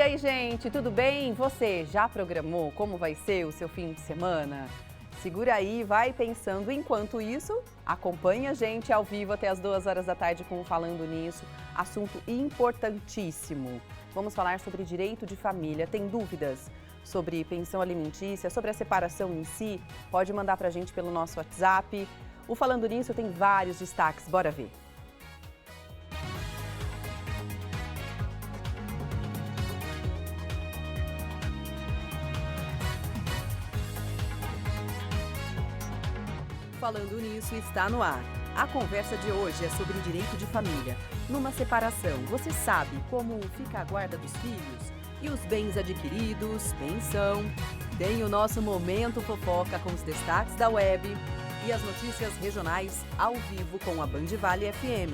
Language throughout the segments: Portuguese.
E aí, gente, tudo bem? Você já programou como vai ser o seu fim de semana? Segura aí, vai pensando. Enquanto isso, acompanhe a gente ao vivo até as 2 horas da tarde com o Falando Nisso. Assunto importantíssimo. Vamos falar sobre direito de família. Tem dúvidas sobre pensão alimentícia, sobre a separação em si? Pode mandar pra gente pelo nosso WhatsApp. O Falando Nisso tem vários destaques. Bora ver. Falando Nisso está no ar. A conversa de hoje é sobre direito de família. Numa separação, você sabe como fica a guarda dos filhos? E os bens adquiridos, pensão? Tem o nosso Momento Fofoca com os destaques da web e as notícias regionais ao vivo com a Band Vale FM.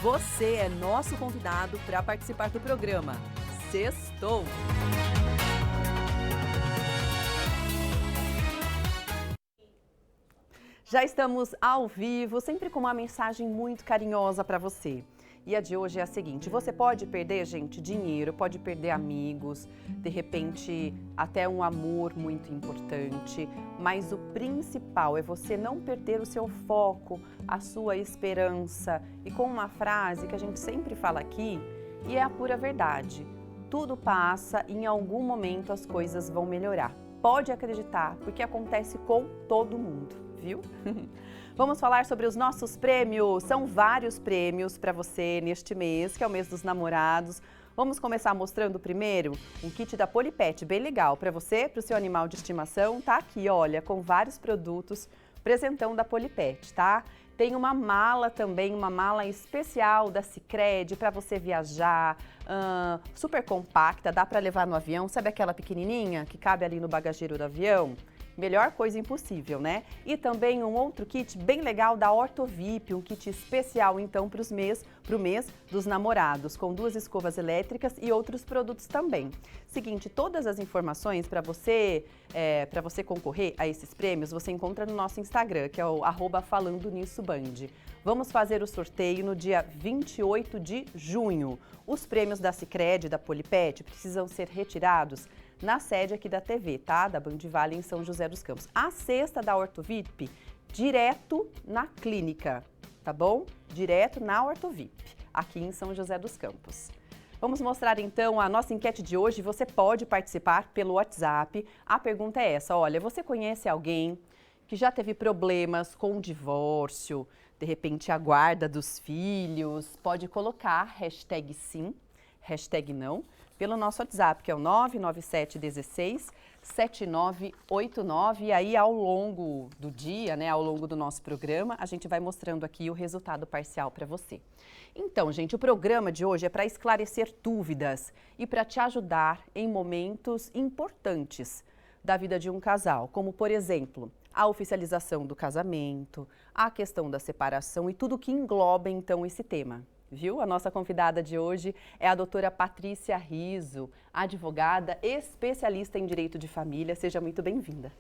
Você é nosso convidado para participar do programa. Sextou! Já estamos ao vivo, sempre com uma mensagem muito carinhosa para você. E a de hoje é a seguinte: você pode perder, gente, dinheiro, pode perder amigos, de repente até um amor muito importante, mas o principal é você não perder o seu foco, a sua esperança. E com uma frase que a gente sempre fala aqui, e é a pura verdade: tudo passa e em algum momento as coisas vão melhorar. Pode acreditar, porque acontece com todo mundo. Viu? Vamos falar sobre os nossos prêmios. São vários prêmios para você neste mês, que é o mês dos namorados. Vamos começar mostrando primeiro um kit da Polipet, bem legal para você, para o seu animal de estimação. Tá aqui, olha, com vários produtos, presentão da Polipet, tá? Tem uma mala também, uma mala especial da Sicredi para você viajar, super compacta, dá para levar no avião. Sabe aquela pequenininha que cabe ali no bagageiro do avião? Melhor coisa impossível, né? E também um outro kit bem legal da Ortovip, um kit especial então para o mês dos namorados, com 2 escovas elétricas e outros produtos também. Seguinte, todas as informações para você concorrer a esses prêmios, você encontra no nosso Instagram, que é o @FalandoNissoBand. Vamos fazer o sorteio no dia 28 de junho. Os prêmios da Sicredi, da Polipet, precisam ser retirados na sede aqui da TV, tá? Da Band Vale em São José dos Campos. A cesta da Ortovip, direto na clínica, tá bom? Direto na Ortovip, aqui em São José dos Campos. Vamos mostrar então a nossa enquete de hoje. Você pode participar pelo WhatsApp. A pergunta é essa: olha, você conhece alguém que já teve problemas com o divórcio, de repente a guarda dos filhos? Pode colocar hashtag sim, hashtag não, pelo nosso WhatsApp, que é o 997167989. E aí, ao longo do dia, né, ao longo do nosso programa, a gente vai mostrando aqui o resultado parcial para você. Então, gente, o programa de hoje é para esclarecer dúvidas e para te ajudar em momentos importantes da vida de um casal, como, por exemplo, a oficialização do casamento, a questão da separação e tudo que engloba, então, esse tema. Viu? A nossa convidada de hoje é a doutora Patrícia Riso, advogada especialista em direito de família. Seja muito bem-vinda.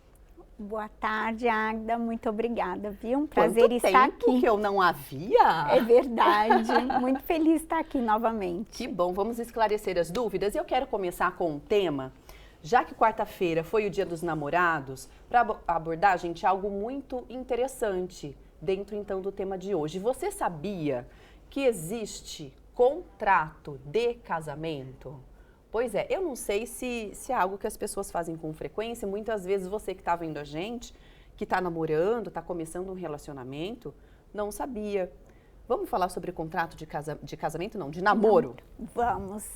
Boa tarde, Agda. Muito obrigada, viu? Um prazer estar aqui. Quanto tempo que eu não havia? É verdade. Muito feliz estar aqui novamente. Que bom. Vamos esclarecer as dúvidas. E eu quero começar com um tema, já que quarta-feira foi o Dia dos Namorados, para abordar, gente, algo muito interessante dentro, então, do tema de hoje. Você sabia que existe contrato de casamento? Pois é, eu não sei se é algo que as pessoas fazem com frequência. Muitas vezes você que está vendo a gente, que está namorando, está começando um relacionamento, não sabia. Vamos falar sobre contrato de casamento, não, de namoro? Vamos.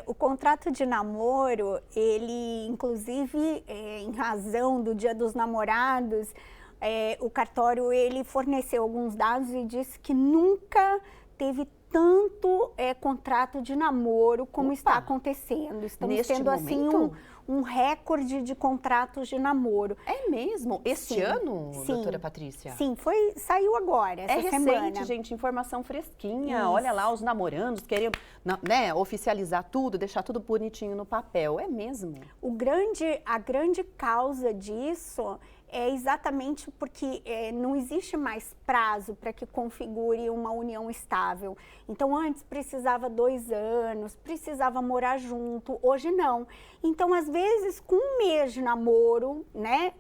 O contrato de namoro, ele, inclusive, em razão do Dia dos Namorados, o cartório ele forneceu alguns dados e disse que nunca teve tanto contrato de namoro como está acontecendo. Estamos tendo assim um recorde de contratos de namoro. É mesmo? Este ano, doutora Patrícia? Sim, saiu agora, essa semana. É recente, gente, informação fresquinha. Isso. Olha lá, os namorandos querendo, né, oficializar tudo, deixar tudo bonitinho no papel. É mesmo? A grande causa disso é exatamente porque não existe mais prazo para que configure uma união estável. Então, antes precisava 2 anos, precisava morar junto, hoje não. Então, às vezes, com 1 mês de namoro, né,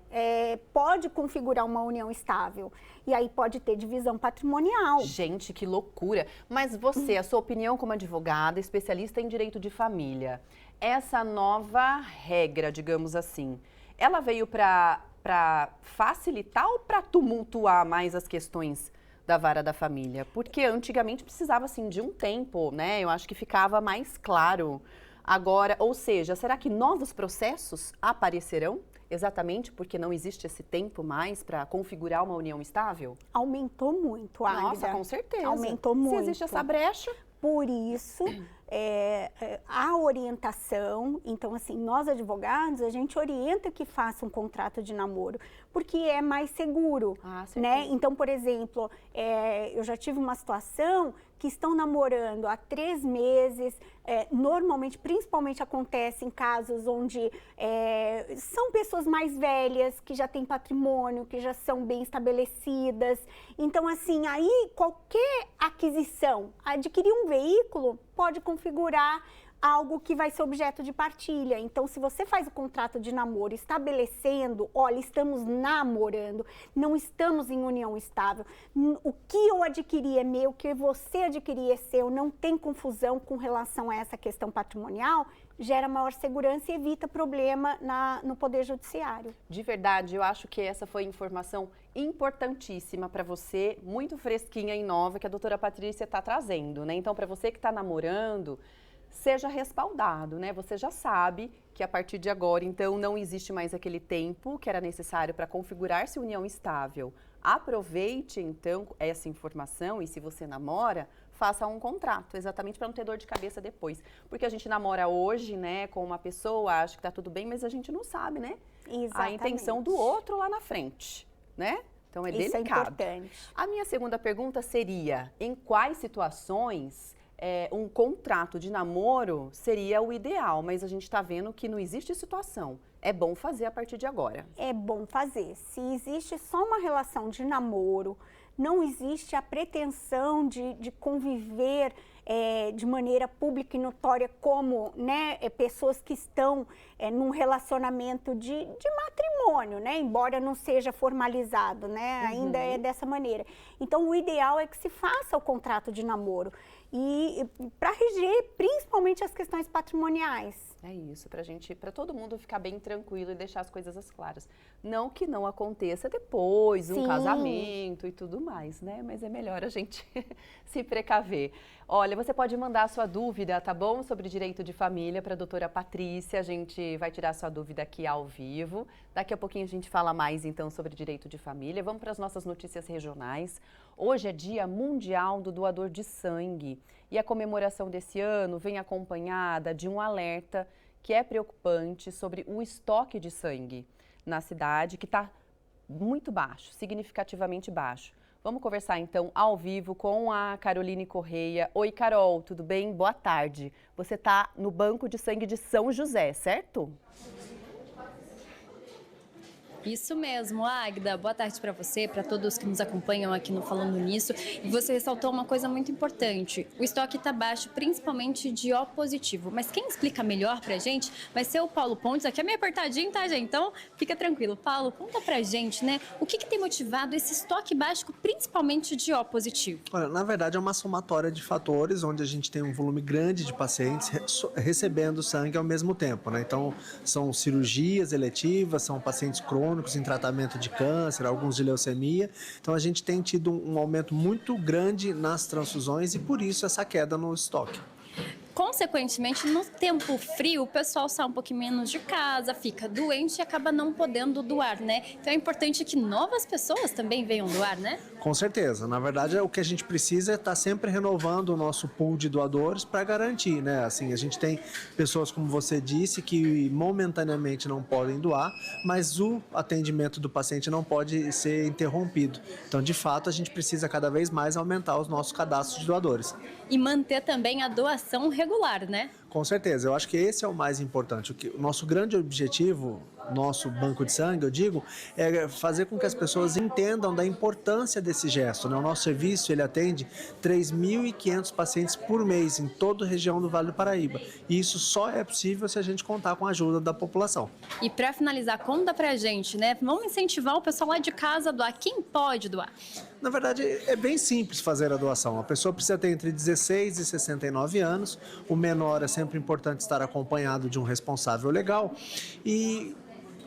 pode configurar uma união estável. E aí pode ter divisão patrimonial. Gente, que loucura! Mas você, a sua opinião como advogada, especialista em direito de família, essa nova regra, digamos assim, ela veio para facilitar ou para tumultuar mais as questões da vara da família? Porque antigamente precisava, assim, de um tempo, né? Eu acho que ficava mais claro. Agora, ou seja, será que novos processos aparecerão? Exatamente porque não existe esse tempo mais para configurar uma união estável? Aumentou muito, Águida. Nossa, com certeza. Aumentou muito. Se existe essa brecha... Por isso, a orientação, então assim, nós advogados, a gente orienta que faça um contrato de namoro, porque é mais seguro, né? Então, por exemplo, eu já tive uma situação que estão namorando há 3 meses, normalmente, principalmente acontece em casos onde são pessoas mais velhas, que já têm patrimônio, que já são bem estabelecidas. Então, assim, aí qualquer aquisição, adquirir um veículo pode configurar algo que vai ser objeto de partilha. Então, se você faz o contrato de namoro estabelecendo, olha, estamos namorando, não estamos em união estável, o que eu adquiri é meu, o que você adquirir é seu, não tem confusão com relação a essa questão patrimonial, gera maior segurança e evita problema no Poder Judiciário. De verdade, eu acho que essa foi informação importantíssima para você, muito fresquinha e nova, que a doutora Patrícia está trazendo, né? Então, para você que está namorando, seja respaldado, né? Você já sabe que a partir de agora, então, não existe mais aquele tempo que era necessário para configurar-se união estável. Aproveite, então, essa informação e se você namora, faça um contrato, exatamente para não ter dor de cabeça depois. Porque a gente namora hoje, né, com uma pessoa, acha que tá tudo bem, mas a gente não sabe, né? Exatamente. A intenção do outro lá na frente, né? Então, é delicado. Isso é importante. A minha segunda pergunta seria, em quais situações um contrato de namoro seria o ideal, mas a gente está vendo que não existe situação. É bom fazer a partir de agora. É bom fazer. Se existe só uma relação de namoro, não existe a pretensão de conviver de maneira pública e notória como, né, pessoas que estão num relacionamento de matrimônio, né, embora não seja formalizado, né, ainda é dessa maneira. Então, o ideal é que se faça o contrato de namoro e para reger principalmente as questões patrimoniais. É isso, para todo mundo ficar bem tranquilo e deixar as coisas claras. Não que não aconteça depois, um casamento e tudo mais, né? Mas é melhor a gente se precaver. Olha, você pode mandar a sua dúvida, tá bom? Sobre direito de família para a doutora Patrícia. A gente vai tirar a sua dúvida aqui ao vivo. Daqui a pouquinho a gente fala mais, então, sobre direito de família. Vamos para as nossas notícias regionais. Hoje é Dia Mundial do Doador de Sangue. E a comemoração desse ano vem acompanhada de um alerta que é preocupante sobre o estoque de sangue na cidade, que está muito baixo, significativamente baixo. Vamos conversar então ao vivo com a Caroline Correia. Oi, Carol, tudo bem? Boa tarde. Você está no Banco de Sangue de São José, certo? Isso mesmo, Águida. Boa tarde para você, para todos que nos acompanham aqui no Falando Nisso. E você ressaltou uma coisa muito importante. O estoque está baixo, principalmente de O positivo. Mas quem explica melhor para a gente vai ser o Paulo Pontes. Aqui é meio apertadinho, tá, gente? Então, fica tranquilo. Paulo, conta para a gente, né? O que tem motivado esse estoque baixo, principalmente de O positivo? Olha, na verdade é uma somatória de fatores, onde a gente tem um volume grande de pacientes recebendo sangue ao mesmo tempo, né? Então, são cirurgias eletivas, são pacientes crônicos, em tratamento de câncer, alguns de leucemia. Então a gente tem tido um aumento muito grande nas transfusões e por isso essa queda no estoque. Consequentemente, no tempo frio, o pessoal sai um pouquinho menos de casa, fica doente e acaba não podendo doar, né? Então é importante que novas pessoas também venham doar, né? Com certeza. Na verdade, o que a gente precisa é estar sempre renovando o nosso pool de doadores para garantir, né? Assim, a gente tem pessoas, como você disse, que momentaneamente não podem doar, mas o atendimento do paciente não pode ser interrompido. Então, de fato, a gente precisa cada vez mais aumentar os nossos cadastros de doadores. E manter também a doação regular, né? Com certeza, eu acho que esse é o mais importante. O nosso grande objetivo nosso banco de sangue, eu digo, é fazer com que as pessoas entendam da importância desse gesto, né? O nosso serviço, ele atende 3.500 pacientes por mês em toda a região do Vale do Paraíba. E isso só é possível se a gente contar com a ajuda da população. E para finalizar, conta pra gente, né? Vamos incentivar o pessoal lá de casa a doar. Quem pode doar? Na verdade, é bem simples fazer a doação. A pessoa precisa ter entre 16 e 69 anos. O menor é sempre importante estar acompanhado de um responsável legal. E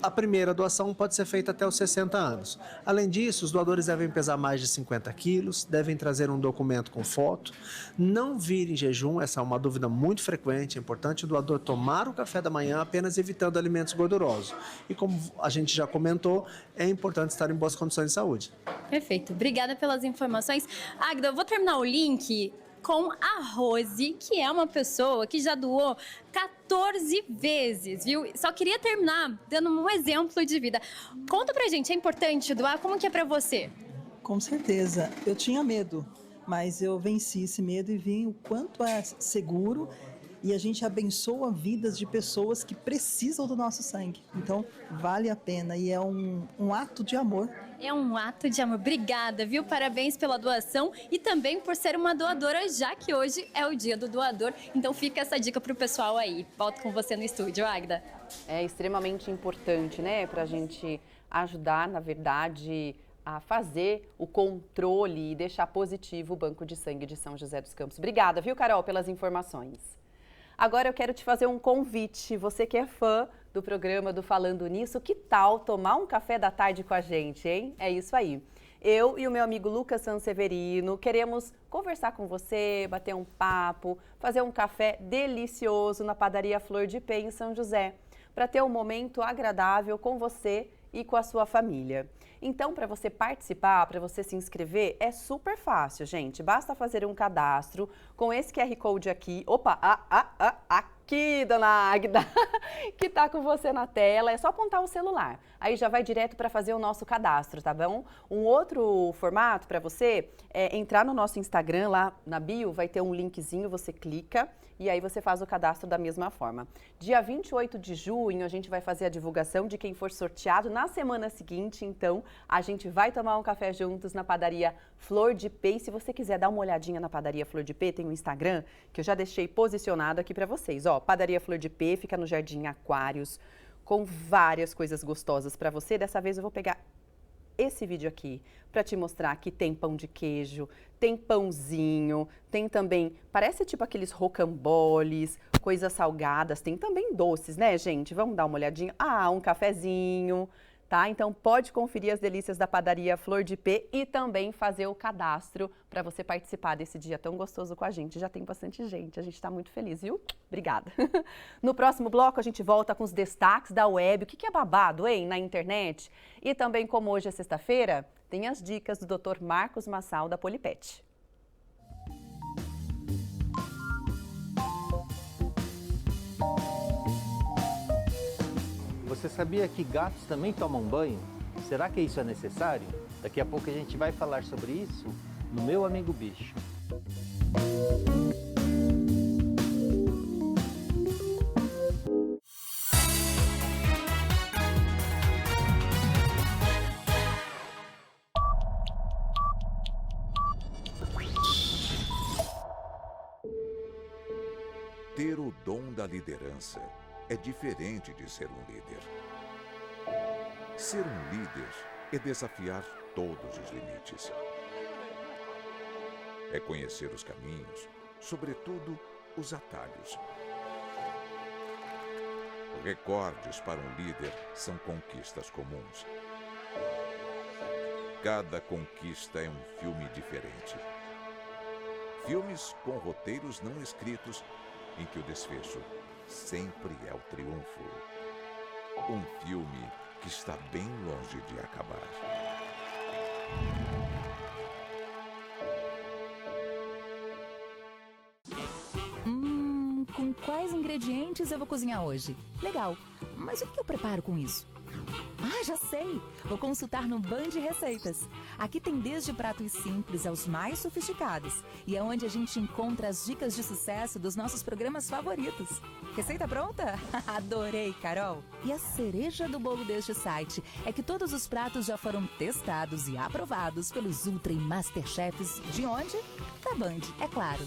a primeira doação pode ser feita até os 60 anos. Além disso, os doadores devem pesar mais de 50 quilos, devem trazer um documento com foto, não vir em jejum, essa é uma dúvida muito frequente, é importante o doador tomar o café da manhã apenas evitando alimentos gordurosos. E como a gente já comentou, é importante estar em boas condições de saúde. Perfeito. Obrigada pelas informações. Agda, eu vou terminar o link com a Rose, que é uma pessoa que já doou 14 vezes, viu? Só queria terminar dando um exemplo de vida. Conta pra gente, é importante doar? Como que é pra você? Com certeza. Eu tinha medo, mas eu venci esse medo e vi o quanto é seguro e a gente abençoa vidas de pessoas que precisam do nosso sangue. Então, vale a pena e é um ato de amor. É um ato de amor. Obrigada, viu? Parabéns pela doação e também por ser uma doadora, já que hoje é o dia do doador. Então fica essa dica pro pessoal aí. Volto com você no estúdio, Agda. É extremamente importante, né, pra gente ajudar, na verdade, a fazer o controle e deixar positivo o Banco de Sangue de São José dos Campos. Obrigada, viu, Carol, pelas informações. Agora eu quero te fazer um convite. Você que é fã do programa do Falando Nisso, que tal tomar um café da tarde com a gente, hein? É isso aí. Eu e o meu amigo Lucas Sanseverino queremos conversar com você, bater um papo, fazer um café delicioso na padaria Flor de Pé em São José, para ter um momento agradável com você e com a sua família. Então, para você participar, para você se inscrever, é super fácil, gente. Basta fazer um cadastro com esse QR Code aqui. Opa, aqui, dona Agda, que tá com você na tela. É só apontar o celular. Aí já vai direto para fazer o nosso cadastro, tá bom? Um outro formato para você é entrar no nosso Instagram, lá na bio, vai ter um linkzinho, você clica e aí você faz o cadastro da mesma forma. Dia 28 de junho, a gente vai fazer a divulgação de quem for sorteado na semana seguinte, então a gente vai tomar um café juntos na padaria Flor de Pé. E se você quiser dar uma olhadinha na padaria Flor de Pé, tem um Instagram que eu já deixei posicionado aqui para vocês. Ó, padaria Flor de Pé, fica no Jardim Aquários, com várias coisas gostosas para você. Dessa vez eu vou pegar esse vídeo aqui para te mostrar que tem pão de queijo, tem pãozinho, tem também, parece tipo aqueles rocamboles, coisas salgadas, tem também doces, né, gente? Vamos dar uma olhadinha. Ah, um cafezinho, tá? Então pode conferir as delícias da padaria Flor de Pé e também fazer o cadastro para você participar desse dia tão gostoso com a gente. Já tem bastante gente, a gente está muito feliz, viu? Obrigada. No próximo bloco a gente volta com os destaques da web. O que é babado, hein, na internet? E também, como hoje é sexta-feira, tem as dicas do Dr. Marcos Massal da Polipet. Você sabia que gatos também tomam banho? Será que isso é necessário? Daqui a pouco a gente vai falar sobre isso no Meu Amigo Bicho. Ter o dom da liderança é diferente de ser um líder. Ser um líder é desafiar todos os limites. É conhecer os caminhos, sobretudo os atalhos. Recordes para um líder são conquistas comuns. Cada conquista é um filme diferente. Filmes com roteiros não escritos, em que o desfecho sempre é o triunfo. Um filme que está bem longe de acabar. Com quais ingredientes eu vou cozinhar hoje? Legal, mas o que eu preparo com isso? Ah, já sei! Vou consultar no Band Receitas. Aqui tem desde pratos simples aos mais sofisticados. E é onde a gente encontra as dicas de sucesso dos nossos programas favoritos. Receita pronta? Adorei, Carol! E a cereja do bolo deste site é que todos os pratos já foram testados e aprovados pelos Ultra e Masterchefs de onde? Da Band, é claro.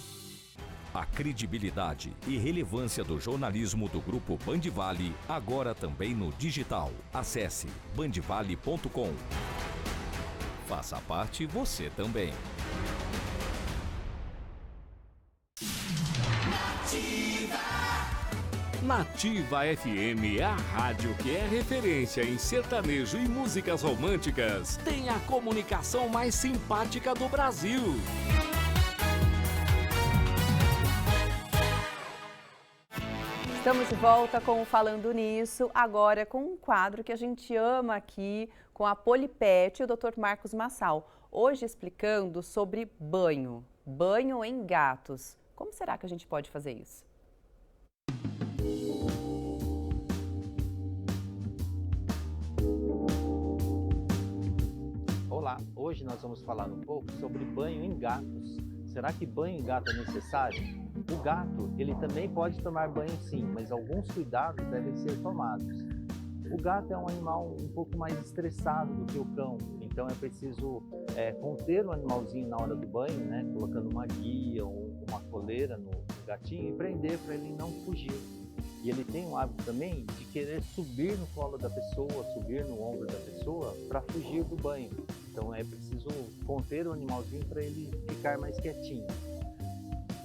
A credibilidade e relevância do jornalismo do Grupo Bandvale, agora também no digital. Acesse bandvale.com. Faça parte você também. Nativa FM é a rádio que é referência em sertanejo e músicas românticas. Tem a comunicação mais simpática do Brasil. Estamos de volta com o Falando Nisso, agora com um quadro que a gente ama aqui, com a Polipet e o Dr. Marcos Massal. Hoje explicando sobre banho em gatos. Como será que a gente pode fazer isso? Olá, hoje nós vamos falar um pouco sobre banho em gatos. Será que banho em gato é necessário? O gato, ele também pode tomar banho sim, mas alguns cuidados devem ser tomados. O gato é um animal um pouco mais estressado do que o cão, então é preciso conter o animalzinho na hora do banho, né? Colocando uma guia ou uma coleira no gatinho e prender para ele não fugir. E ele tem um hábito também de querer subir no colo da pessoa, subir no ombro da pessoa para fugir do banho. Então é preciso conter o animalzinho para ele ficar mais quietinho.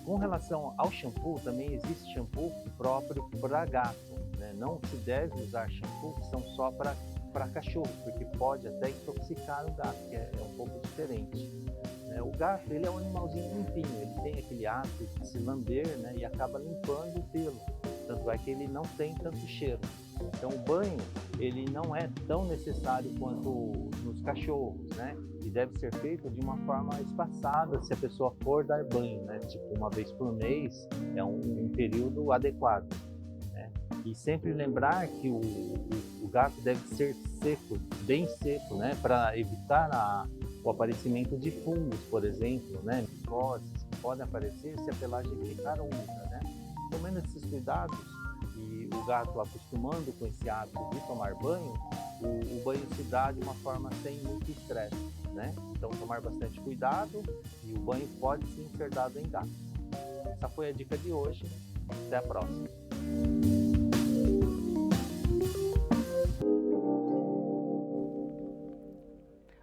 Com relação ao shampoo, também existe shampoo próprio para gato, né? Não se deve usar shampoo que são só para cachorro, porque pode até intoxicar o gato, que é um pouco diferente. O gato, ele é um animalzinho limpinho, ele tem aquele hábito de se lamber, né? E acaba limpando o pelo, tanto é que ele não tem tanto cheiro. Então o banho, ele não é tão necessário quanto nos cachorros, né? E deve ser feito de uma forma espaçada se a pessoa for dar banho, né? Tipo, uma vez por mês é um período adequado, né? E sempre lembrar que o gato deve ser seco, bem seco, né? Para evitar o aparecimento de fungos, por exemplo, né? Micoses que podem aparecer se a pelagem ficar úmida, né? Tomando esses cuidados e o gato acostumando com esse hábito de tomar banho, o banho se dá de uma forma sem muito estresse, né? Então tomar bastante cuidado e o banho pode sim ser dado em gato. Essa foi a dica de hoje. Até a próxima.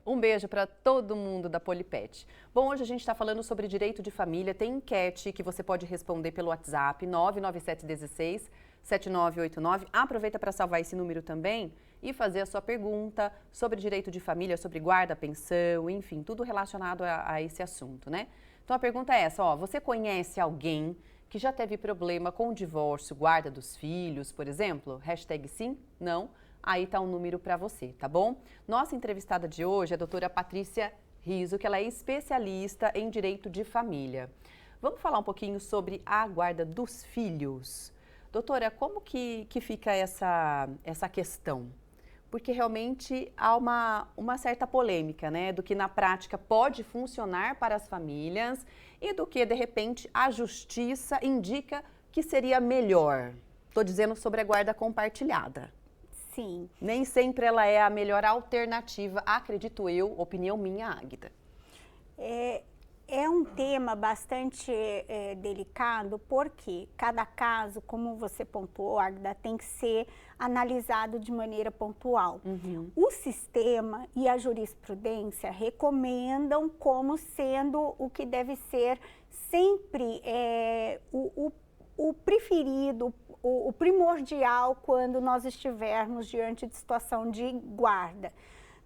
Um beijo para todo mundo da Polipet. Bom, hoje a gente está falando sobre direito de família. Tem enquete que você pode responder pelo WhatsApp 99716-7989. Aproveita para salvar esse número também e fazer a sua pergunta sobre direito de família, sobre guarda-pensão, enfim, tudo relacionado a esse assunto, né? Então a pergunta é essa, você conhece alguém que já teve problema com o divórcio, guarda dos filhos, por exemplo? Hashtag sim, não? Aí tá um número para você, tá bom? Nossa entrevistada de hoje é a doutora Patrícia Riso, que ela é especialista em direito de família. Vamos falar um pouquinho sobre a guarda dos filhos. Doutora, como que fica essa questão? Porque realmente há uma certa polêmica, né? Do que na prática pode funcionar para as famílias e do que, de repente, a justiça indica que seria melhor. Estou dizendo sobre a guarda compartilhada. Sim. Nem sempre ela é a melhor alternativa, acredito eu, opinião minha, Águida. É um tema bastante delicado, porque cada caso, como você pontuou, Águida, tem que ser analisado de maneira pontual. Uhum. O sistema e a jurisprudência recomendam como sendo o que deve ser sempre o preferido, o primordial quando nós estivermos diante de situação de guarda.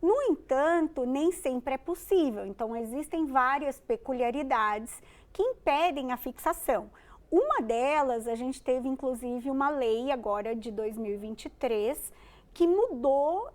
No entanto, nem sempre é possível, então existem várias peculiaridades que impedem a fixação. Uma delas, a gente teve inclusive uma lei agora de 2023 que mudou,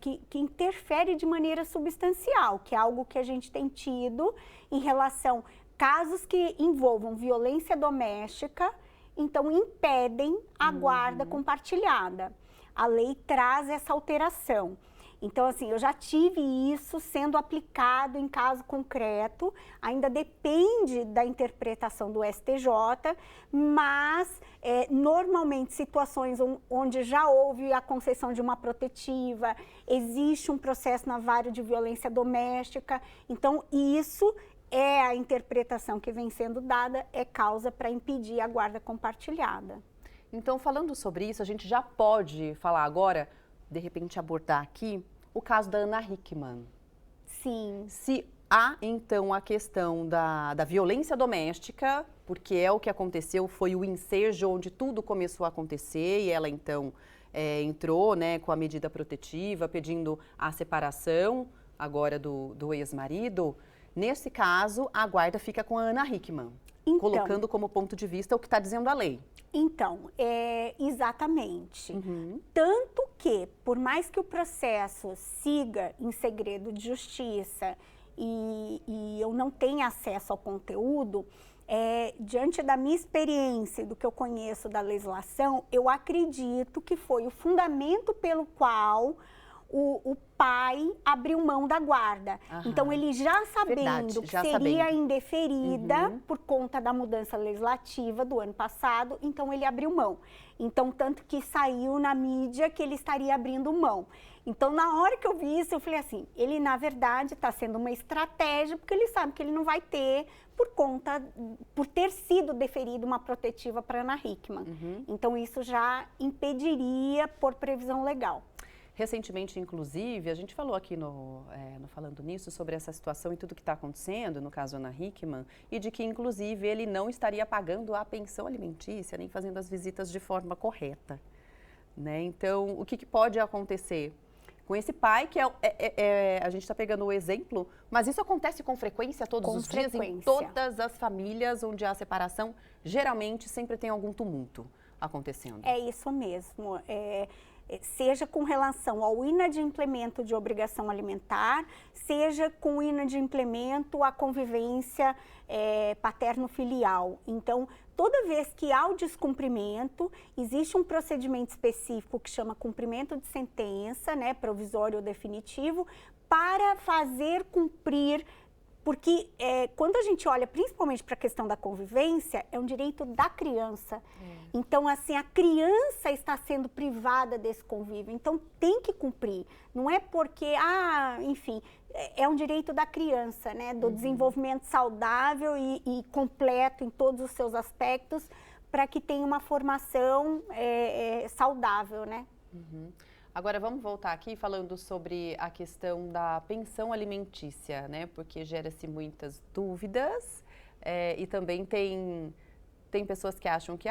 que interfere de maneira substancial, que é algo que a gente tem tido em relação a casos que envolvam violência doméstica, então impedem a guarda compartilhada. a lei traz essa alteração. Então, assim, eu já tive isso sendo aplicado em caso concreto, ainda depende da interpretação do STJ, mas normalmente situações onde já houve a concessão de uma protetiva, existe um processo na vara de violência doméstica, então isso é a interpretação que vem sendo dada, é causa para impedir a guarda compartilhada. Então, falando sobre isso, a gente já pode falar agora, de repente abordar aqui, o caso da Ana Hickman. Sim. Se há, então, a questão da violência doméstica, porque é o que aconteceu, foi o ensejo onde tudo começou a acontecer e ela, então, entrou, né, com a medida protetiva, pedindo a separação agora do ex-marido. Nesse caso, a guarda fica com a Ana Hickman, então, colocando como ponto de vista o que está dizendo a lei. Então, exatamente. Tanto que, por mais que o processo siga em segredo de justiça e eu não tenha acesso ao conteúdo, diante da minha experiência e do que eu conheço da legislação, eu acredito que foi o fundamento pelo qual o pai abriu mão da guarda. Então, ele já sabendo que seria indeferida por conta da mudança legislativa do ano passado, então ele abriu mão. Então, tanto que saiu na mídia que ele estaria abrindo mão. Então, na hora que eu vi isso, eu falei assim, ele na verdade está sendo uma estratégia, porque ele sabe que ele não vai ter por ter sido deferida uma protetiva para Ana Hickman. Então, isso já impediria por previsão legal. Recentemente, inclusive, a gente falou aqui no Falando Nisso sobre essa situação e tudo que está acontecendo, no caso Ana Hickman, e de que, inclusive, ele não estaria pagando a pensão alimentícia, nem fazendo as visitas de forma correta, né? Então, o que pode acontecer com esse pai, que a gente está pegando o exemplo, mas isso acontece com frequência todos os dias, em todas as famílias onde há separação, geralmente sempre tem algum tumulto acontecendo. É isso mesmo. Seja com relação ao inadimplemento de obrigação alimentar, seja com o inadimplemento à convivência paterno-filial. Então, toda vez que há o descumprimento, existe um procedimento específico que chama cumprimento de sentença, né, provisório ou definitivo, para fazer cumprir. Porque quando a gente olha principalmente para a questão da convivência, é um direito da criança. Então, assim, a criança está sendo privada desse convívio. Então, tem que cumprir. Não é porque, enfim, é um direito da criança, né? Do desenvolvimento saudável e completo em todos os seus aspectos, para que tenha uma formação saudável, né? Agora, vamos voltar aqui falando sobre a questão da pensão alimentícia, né? Porque gera-se muitas dúvidas e também tem pessoas que acham que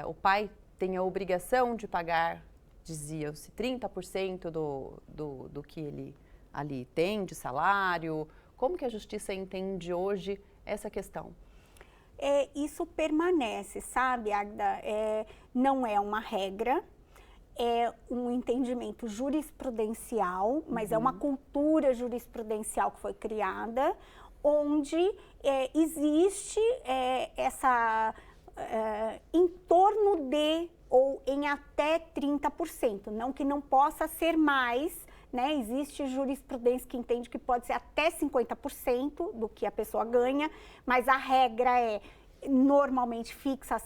o pai tem a obrigação de pagar, dizia-se, 30% do que ele ali tem de salário. Como que a justiça entende hoje essa questão? Isso permanece, sabe, Agda? Não é uma regra. É um entendimento jurisprudencial, mas é uma cultura jurisprudencial que foi criada, onde existe essa em torno de ou em até 30%, não que não possa ser mais, né? Existe jurisprudência que entende que pode ser até 50% do que a pessoa ganha, mas a regra normalmente fixas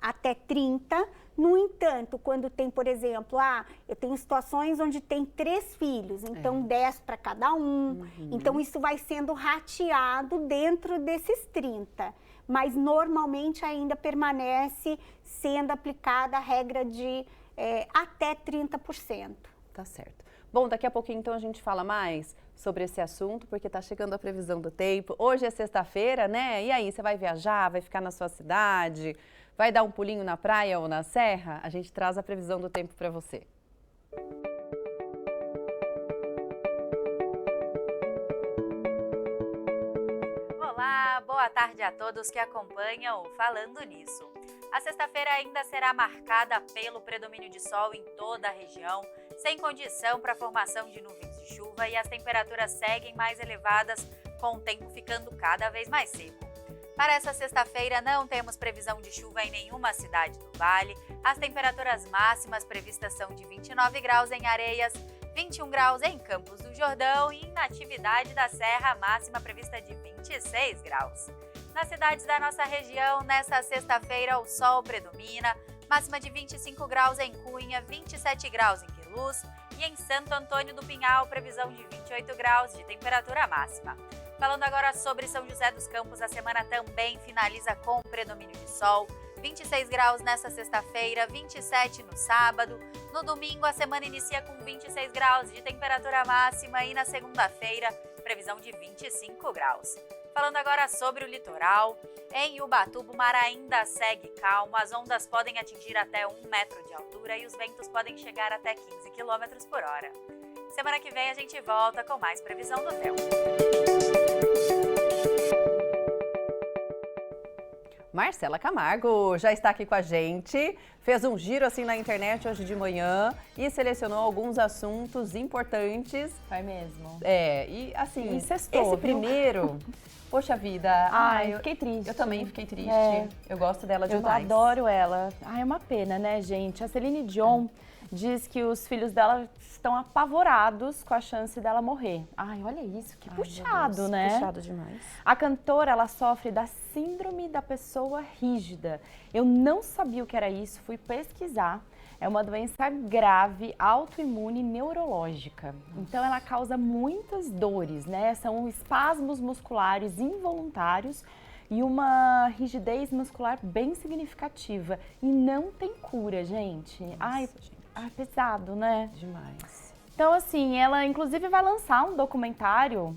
até 30%. No entanto, quando tem, por exemplo, eu tenho situações onde tem 3 filhos, então 10 para cada um. Então, isso vai sendo rateado dentro desses 30. Mas, normalmente, ainda permanece sendo aplicada a regra de até 30%. Tá certo. Bom, daqui a pouquinho, então, a gente fala mais sobre esse assunto, porque está chegando a previsão do tempo. Hoje é sexta-feira, né? E aí, você vai viajar, vai ficar na sua cidade, vai dar um pulinho na praia ou na serra? A gente traz a previsão do tempo para você. Olá, boa tarde a todos que acompanham o Falando Nisso. A sexta-feira ainda será marcada pelo predomínio de sol em toda a região, sem condição para a formação de nuvens de chuva, e as temperaturas seguem mais elevadas, com o tempo ficando cada vez mais seco. Para essa sexta-feira, não temos previsão de chuva em nenhuma cidade do Vale. As temperaturas máximas previstas são de 29 graus em Areias, 21 graus em Campos do Jordão e em Natividade da Serra, máxima prevista de 26 graus. Nas cidades da nossa região, nesta sexta-feira, o sol predomina, máxima de 25 graus em Cunha, 27 graus em Queluz e em Santo Antônio do Pinhal, previsão de 28 graus de temperatura máxima. Falando agora sobre São José dos Campos, a semana também finaliza com predomínio de sol, 26 graus nesta sexta-feira, 27 no sábado. No domingo, a semana inicia com 26 graus de temperatura máxima e na segunda-feira, previsão de 25 graus. Falando agora sobre o litoral, em Ubatuba o mar ainda segue calmo, as ondas podem atingir até 1 metro de altura e os ventos podem chegar até 15 km por hora. Semana que vem a gente volta com mais previsão do tempo. Marcela Camargo já está aqui com a gente, fez um giro assim na internet hoje de manhã e selecionou alguns assuntos importantes. Vai mesmo. E assim, Sextou, esse viu? primeiro, poxa vida. Eu fiquei triste. Eu também fiquei triste. Eu gosto dela Eu demais. adoro ela. É uma pena, né, gente? A Celine Dion diz que os filhos dela estão apavorados com a chance dela morrer. Olha isso, que puxado, né? Puxado demais. A cantora, ela sofre da síndrome da pessoa rígida. Eu não sabia o que era isso, fui pesquisar. É uma doença grave, autoimune neurológica. Então, ela causa muitas dores, né? São espasmos musculares involuntários e uma rigidez muscular bem significativa. E não tem cura, gente. Pesado, né? Demais. Então, assim, ela inclusive vai lançar um documentário.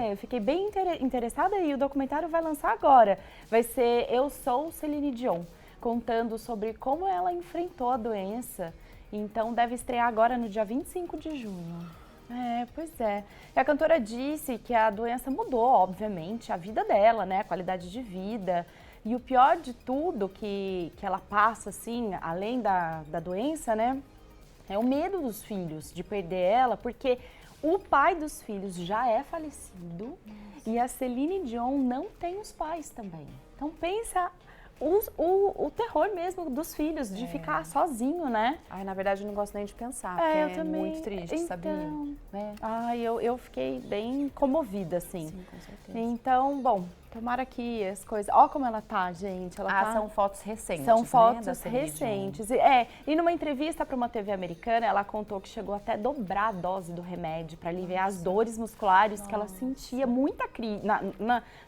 Eu fiquei bem interessada e o documentário vai lançar agora. Vai ser Eu Sou Celine Dion, contando sobre como ela enfrentou a doença. Então, deve estrear agora no dia 25 de junho. Pois é. E a cantora disse que a doença mudou, obviamente, a vida dela, né? A qualidade de vida. E o pior de tudo que ela passa, assim, além da doença, né? É o medo dos filhos de perder ela, porque o pai dos filhos já é falecido e a Celine Dion não tem os pais também. Então pensa o terror mesmo dos filhos, de ficar sozinho, né? Na verdade, eu não gosto nem de pensar, porque eu também. Muito triste, sabia? Eu fiquei bem comovida, assim. Sim, com certeza. Então, bom, tomara que as coisas... Ó como ela tá, gente. São fotos recentes, São né, fotos recentes. E numa entrevista para uma TV americana, ela contou que chegou até a dobrar a dose do remédio para aliviar as dores musculares que ela sentia, muita crise,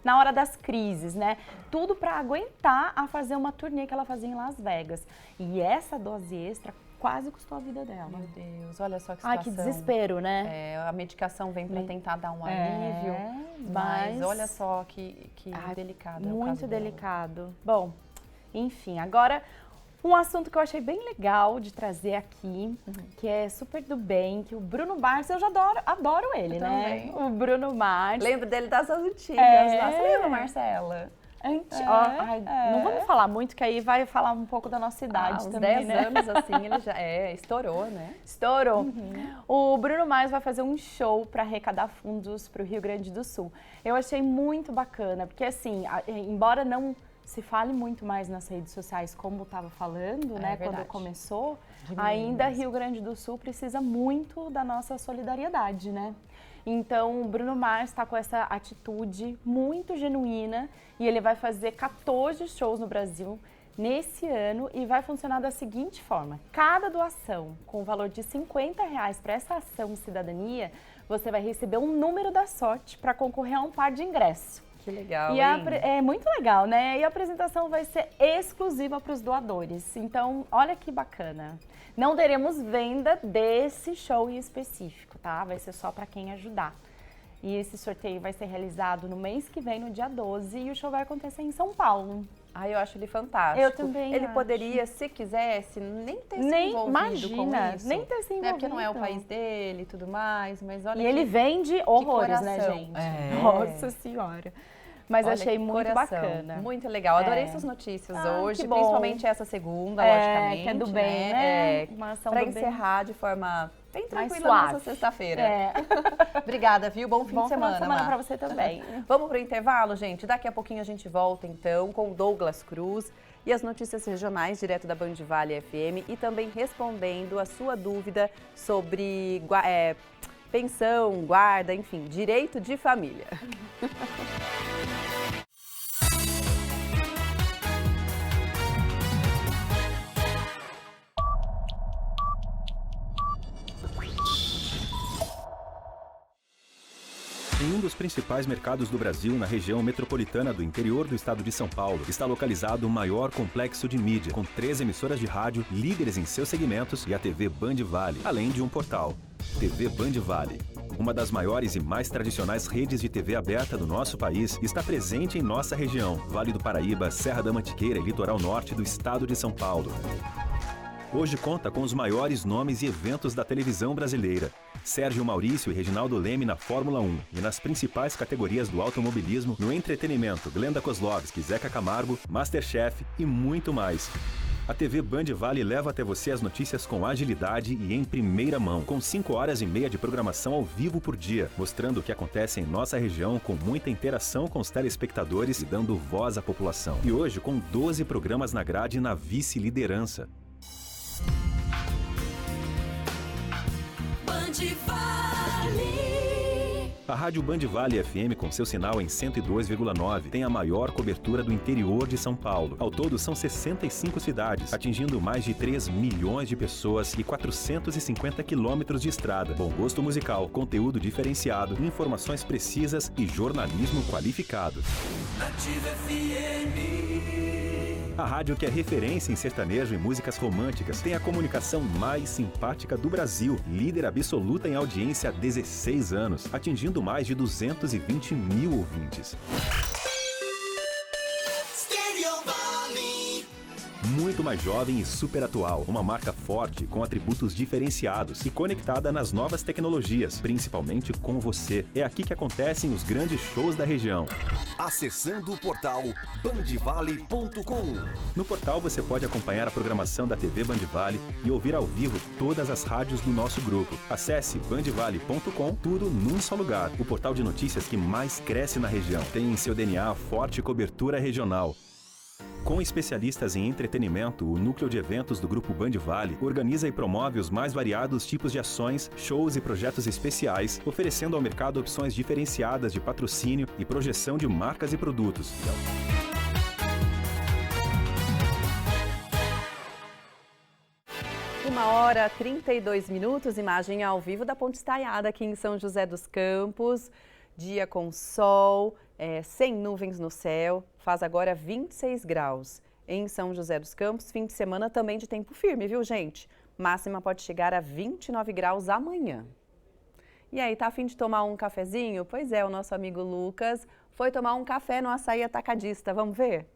na hora das crises, né? Tudo para aguentar a fazer uma turnê que ela fazia em Las Vegas. E essa dose extra quase custou a vida dela. Meu Deus, olha só que situação. Que desespero, né? A medicação vem para tentar dar um alívio, mas olha só que delicado. Muito delicado. Bom, enfim, agora um assunto que eu achei bem legal de trazer aqui, que é super do bem, que o Bruno Mars, eu já adoro ele, né? Também. O Bruno Mars. Lembro dele das antigas. Nossa, lembra, Marcela? Não vamos falar muito, que aí vai falar um pouco da nossa idade uns também, 10 né? anos, assim, ele já estourou, né? Estourou. O Bruno Mars vai fazer um show para arrecadar fundos para o Rio Grande do Sul. Eu achei muito bacana, porque assim, embora não se fale muito mais nas redes sociais como estava falando, né, quando começou, ainda Rio Grande do Sul precisa muito da nossa solidariedade, né? Então, o Bruno Mars está com essa atitude muito genuína e ele vai fazer 14 shows no Brasil nesse ano e vai funcionar da seguinte forma. Cada doação com o valor de R$50 para essa ação Cidadania, você vai receber um número da sorte para concorrer a um par de ingressos. Que legal, É muito legal, né? E a apresentação vai ser exclusiva para os doadores. Então, olha que bacana. Não teremos venda desse show em específico, tá? Vai ser só para quem ajudar. E esse sorteio vai ser realizado no mês que vem, no dia 12, e o show vai acontecer em São Paulo. Eu acho ele fantástico. Eu também Ele acho. poderia, se quisesse, nem ter se envolvido com isso. Nem ter se envolvido. Porque não é o país dele e tudo mais, mas olha E ele vende horrores, né, coração. gente? Nossa Senhora. Mas Olha, achei que muito coração. bacana. Muito legal. Adorei É. essas notícias Ah, hoje, que bom. principalmente essa segunda, logicamente. Que é do bem, né? Uma ação pra do bem. encerrar de forma bem Mais tranquila a nossa suave. sexta-feira. É. Obrigada, viu? Bom fim Bom de semana, final de semana Má. pra você também. Vamos pro intervalo, gente? Daqui a pouquinho a gente volta, então, com Douglas Cruz e as notícias regionais direto da Band Vale FM e também respondendo a sua dúvida sobre pensão, guarda, enfim, direito de família. Em um dos principais mercados do Brasil, na região metropolitana do interior do estado de São Paulo, está localizado o maior complexo de mídia, com 3 emissoras de rádio, líderes em seus segmentos e a TV Band Vale, além de um portal. TV Band Vale. Uma das maiores e mais tradicionais redes de TV aberta do nosso país, está presente em nossa região, Vale do Paraíba, Serra da Mantiqueira e Litoral Norte do estado de São Paulo. Hoje conta com os maiores nomes e eventos da televisão brasileira. Sérgio Maurício e Reginaldo Leme na Fórmula 1 e nas principais categorias do automobilismo, no entretenimento, Glenda Kozlovski, Zeca Camargo, Masterchef e muito mais. A TV Band Vale leva até você as notícias com agilidade e em primeira mão, com 5 horas e meia de programação ao vivo por dia, mostrando o que acontece em nossa região com muita interação com os telespectadores e dando voz à população. E hoje com 12 programas na grade na vice-liderança. A Rádio Band Vale FM, com seu sinal em 102,9, tem a maior cobertura do interior de São Paulo. Ao todo, são 65 cidades, atingindo mais de 3 milhões de pessoas e 450 quilômetros de estrada. Bom gosto musical, conteúdo diferenciado, informações precisas e jornalismo qualificado. Nativa FM. A rádio que é referência em sertanejo e músicas românticas tem a comunicação mais simpática do Brasil, líder absoluta em audiência há 16 anos, atingindo mais de 220 mil ouvintes. Muito mais jovem e super atual, uma marca forte com atributos diferenciados e conectada nas novas tecnologias, principalmente com você. É aqui que acontecem os grandes shows da região. Acessando o portal bandvale.com. No portal você pode acompanhar a programação da TV Band Vale e ouvir ao vivo todas as rádios do nosso grupo. Acesse bandvale.com, tudo num só lugar. O portal de notícias que mais cresce na região. Tem em seu DNA forte cobertura regional. Com especialistas em entretenimento, o núcleo de eventos do Grupo Band Vale organiza e promove os mais variados tipos de ações, shows e projetos especiais, oferecendo ao mercado opções diferenciadas de patrocínio e projeção de marcas e produtos. 1h32, imagem ao vivo da Ponte Estaiada aqui em São José dos Campos. Dia com sol, sem nuvens no céu, faz agora 26 graus. Em São José dos Campos, fim de semana também de tempo firme, viu, gente? Máxima pode chegar a 29 graus amanhã. E aí, tá a fim de tomar um cafezinho? Pois é, o nosso amigo Lucas foi tomar um café no Açaí Atacadista. Vamos ver?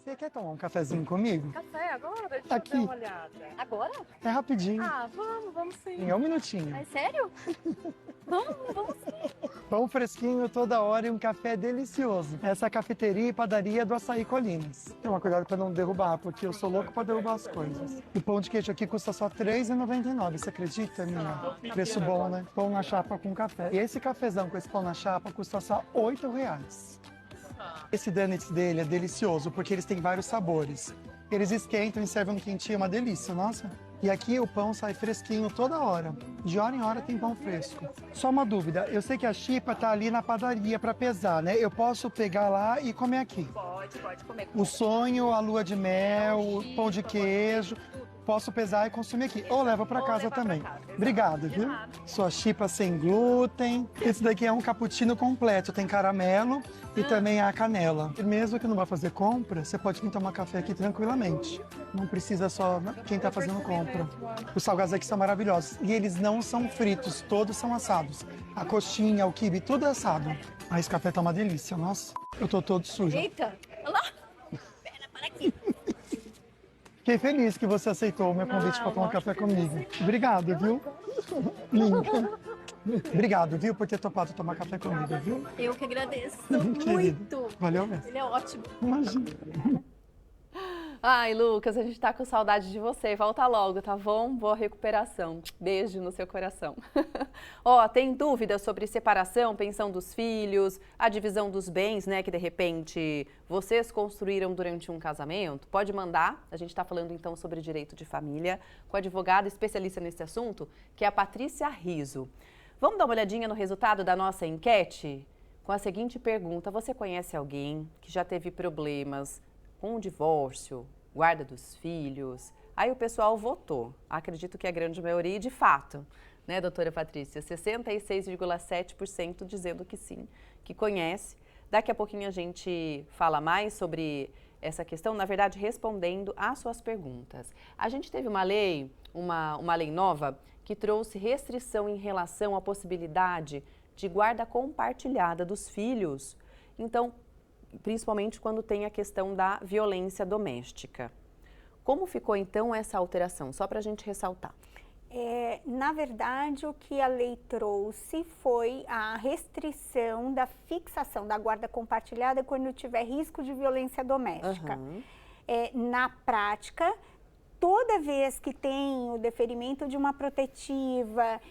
Você quer tomar um cafezinho comigo? Café agora? Deixa Aqui. eu dar uma olhada. Agora? É rapidinho. Ah, vamos sim. Em um minutinho. É sério? vamos sim. Pão fresquinho toda hora e um café delicioso. Essa é a cafeteria e padaria do Açaí Colinas. Toma cuidado para não derrubar, porque eu sou louco para derrubar as coisas. O pão de queijo aqui custa só R$ 3,99. Você acredita, minha? Preço bom, né? Pão na chapa com café. E esse cafezão com esse pão na chapa custa só R$ 8,00. Esse donuts dele é delicioso, porque eles têm vários sabores. Eles esquentam e servem no quentinho, é uma delícia, nossa. E aqui o pão sai fresquinho toda hora. De hora em hora tem pão fresco. Só uma dúvida, eu sei que a chipa tá ali na padaria para pesar, né? Eu posso pegar lá e comer aqui? Pode comer. O sonho, a lua de mel, o pão de queijo, posso pesar e consumir aqui. Ou levo para casa também. Obrigado, viu? Sua chipa sem glúten. Esse daqui é um cappuccino completo, tem caramelo e também a canela. E mesmo que não vá fazer compra, você pode vir tomar café aqui tranquilamente. Não precisa só quem está fazendo compra. Os salgados aqui são maravilhosos. E eles não são fritos, todos são assados. A coxinha, o quibe, tudo é assado. Mas esse café tá uma delícia, nossa. Eu tô todo sujo. Eita! Olha lá! Pera, para aqui. Fiquei feliz que você aceitou o meu convite para tomar café comigo. Obrigado, viu? Linda. Obrigado, viu, por ter topado tomar café comigo, viu? Eu que agradeço. Querido. Muito. Valeu mesmo. Ele é ótimo. Imagina. Ai, Lucas, a gente tá com saudade de você. Volta logo, tá bom? Boa recuperação. Beijo no seu coração. Ó, tem dúvidas sobre separação, pensão dos filhos, a divisão dos bens, né, que de repente vocês construíram durante um casamento? Pode mandar. A gente tá falando então sobre direito de família com a advogada especialista nesse assunto, que é a Patrícia Riso. Vamos dar uma olhadinha no resultado da nossa enquete? Com a seguinte pergunta: você conhece alguém que já teve problemas com o divórcio, guarda dos filhos? Aí o pessoal votou. Acredito que a grande maioria, e de fato, né, doutora Patrícia? 66,7% dizendo que sim, que conhece. Daqui a pouquinho a gente fala mais sobre essa questão, na verdade, respondendo às suas perguntas. A gente teve uma lei nova que trouxe restrição em relação à possibilidade de guarda compartilhada dos filhos. Então, principalmente quando tem a questão da violência doméstica. Como ficou, então, essa alteração? Só para a gente ressaltar. Na verdade, o que a lei trouxe foi a restrição da fixação da guarda compartilhada quando tiver risco de violência doméstica. Uhum. Na prática, toda vez que tem o deferimento de uma protetiva,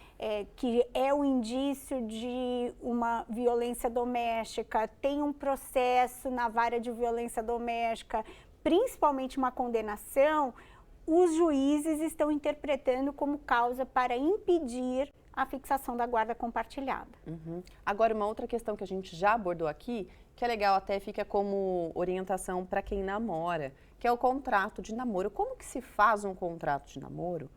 que é o indício de uma violência doméstica, tem um processo na vara de violência doméstica, principalmente uma condenação, os juízes estão interpretando como causa para impedir a fixação da guarda compartilhada. Uhum. Agora, uma outra questão que a gente já abordou aqui, que é legal, até fica como orientação para quem namora, que é o contrato de namoro. Como que se faz um contrato de namoro?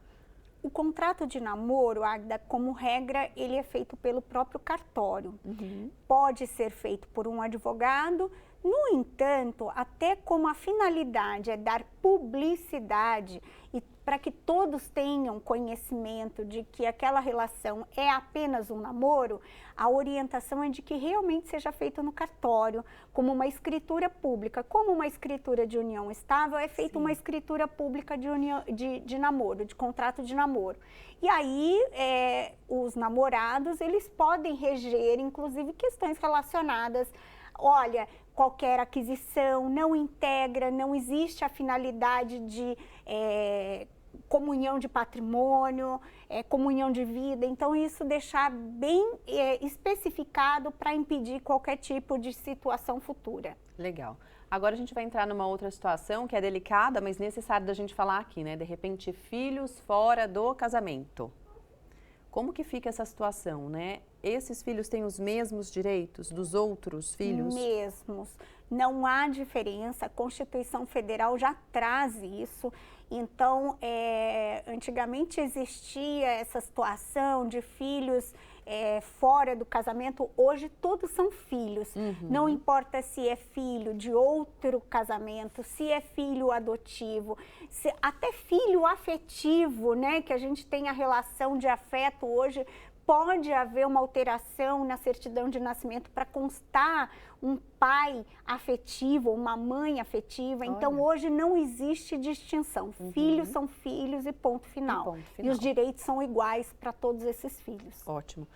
O contrato de namoro, Agda, como regra, ele é feito pelo próprio cartório. Uhum. Pode ser feito por um advogado. No entanto, até como a finalidade é dar publicidade e para que todos tenham conhecimento de que aquela relação é apenas um namoro, a orientação é de que realmente seja feito no cartório, como uma escritura pública. Como uma escritura de união estável, é feita uma escritura pública de namoro, de contrato de namoro. E aí, os namorados, eles podem reger, inclusive, questões relacionadas, olha, qualquer aquisição não integra, não existe a finalidade de comunhão de patrimônio, comunhão de vida. Então, isso deixar bem especificado para impedir qualquer tipo de situação futura. Legal. Agora a gente vai entrar numa outra situação que é delicada, mas necessária da gente falar aqui, né? De repente, filhos fora do casamento. Como que fica essa situação, né? Esses filhos têm os mesmos direitos dos outros filhos? Mesmos. Não há diferença. A Constituição Federal já traz isso. Então, antigamente existia essa situação de filhos fora do casamento. Hoje todos são filhos. Uhum. Não importa se é filho de outro casamento, se é filho adotivo, até filho afetivo, né? Que a gente tem a relação de afeto hoje. Pode haver uma alteração na certidão de nascimento para constar um pai afetivo, uma mãe afetiva. Olha. Então, hoje não existe distinção. Uhum. Filhos são filhos e ponto final. E os direitos são iguais para todos esses filhos. Ótimo.